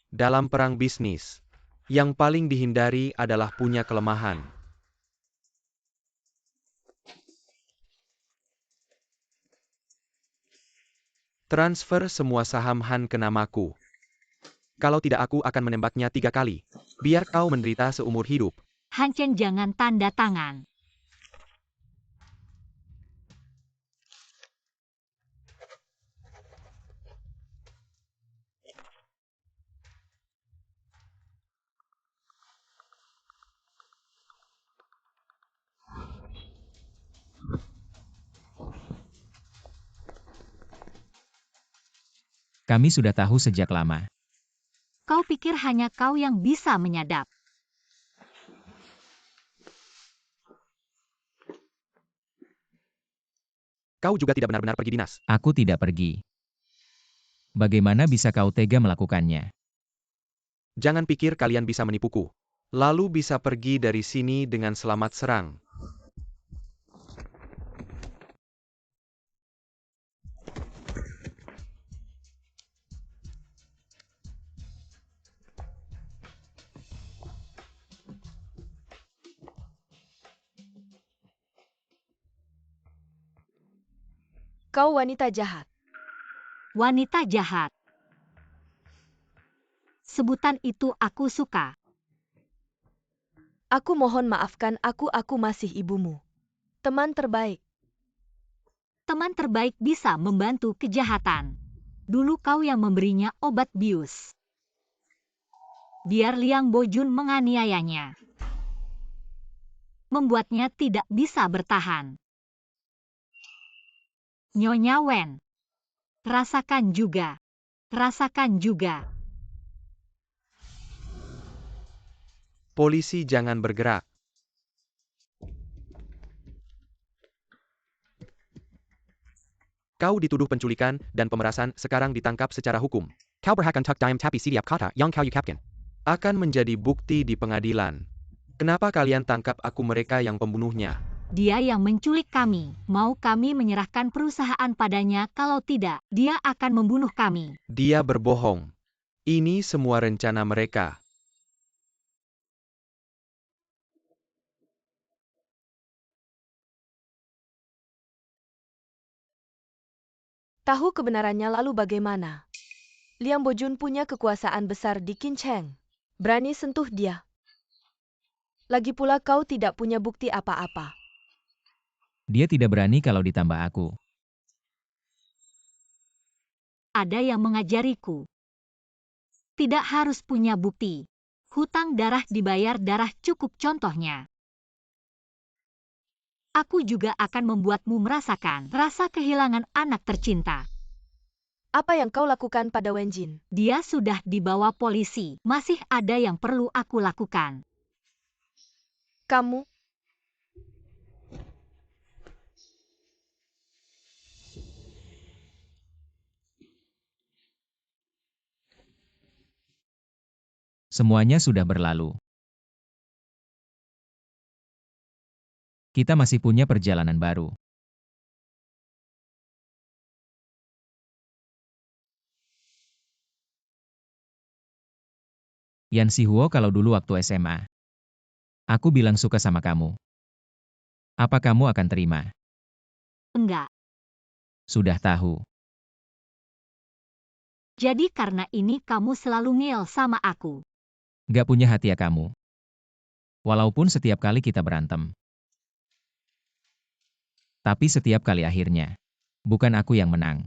Dalam perang bisnis, yang paling dihindari adalah punya kelemahan. Transfer semua saham Han ke namaku. Kalau tidak aku akan menembaknya 3 kali. Biar kau menderita seumur hidup. Han Chen, jangan tanda tangan. Kami sudah tahu sejak lama. Kau pikir hanya kau yang bisa menyadap. Kau juga tidak benar-benar pergi dinas. Aku tidak pergi. Bagaimana bisa kau tega melakukannya? Jangan pikir kalian bisa menipuku. Lalu bisa pergi dari sini dengan selamat serang. Kau wanita jahat. Wanita jahat. Sebutan itu aku suka. Aku mohon maafkan aku masih ibumu. Teman terbaik. Teman terbaik bisa membantu kejahatan. Dulu kau yang memberinya obat bius. Biar Liang Bojun menganiayanya. Membuatnya tidak bisa bertahan. Nyonya Wen. Rasakan juga. Rasakan juga. Polisi jangan bergerak. Kau dituduh penculikan dan pemerasan sekarang ditangkap secara hukum. Kau berhak untuk diam tapi setiap kata yang kau ucapkan akan menjadi bukti di pengadilan. Kenapa kalian tangkap aku mereka yang pembunuhnya? Dia yang menculik kami. Mau kami menyerahkan perusahaan padanya, kalau tidak, dia akan membunuh kami. Dia berbohong. Ini semua rencana mereka. Tahu kebenarannya lalu bagaimana? Liang Bojun punya kekuasaan besar di Qincheng. Berani sentuh dia. Lagi pula kau tidak punya bukti apa-apa. Dia tidak berani kalau ditambah aku. Ada yang mengajariku. Tidak harus punya bukti. Hutang darah dibayar darah cukup contohnya. Aku juga akan membuatmu merasakan rasa kehilangan anak tercinta. Apa yang kau lakukan pada Wenjin? Dia sudah dibawa polisi. Masih ada yang perlu aku lakukan. Kamu? Semuanya sudah berlalu. Kita masih punya perjalanan baru. Yan Sihuo, kalau dulu waktu SMA, aku bilang suka sama kamu. Apa kamu akan terima? Enggak. Sudah tahu. Jadi karena ini kamu selalu ngel sama aku. Gak punya hati ya kamu. Walaupun setiap kali kita berantem. Tapi setiap kali akhirnya, bukan aku yang menang.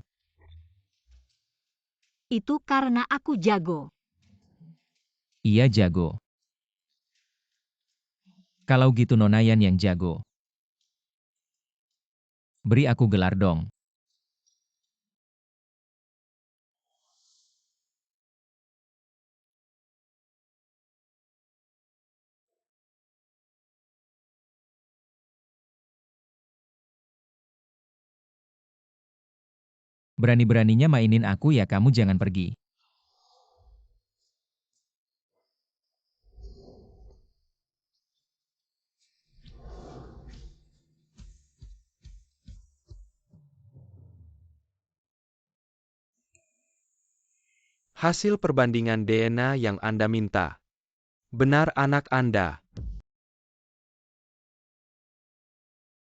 Itu karena aku jago. Iya jago. Kalau gitu Nona Yan yang jago. Beri aku gelar dong. Berani-beraninya mainin aku ya, kamu jangan pergi. Hasil perbandingan DNA yang Anda minta. Benar anak Anda.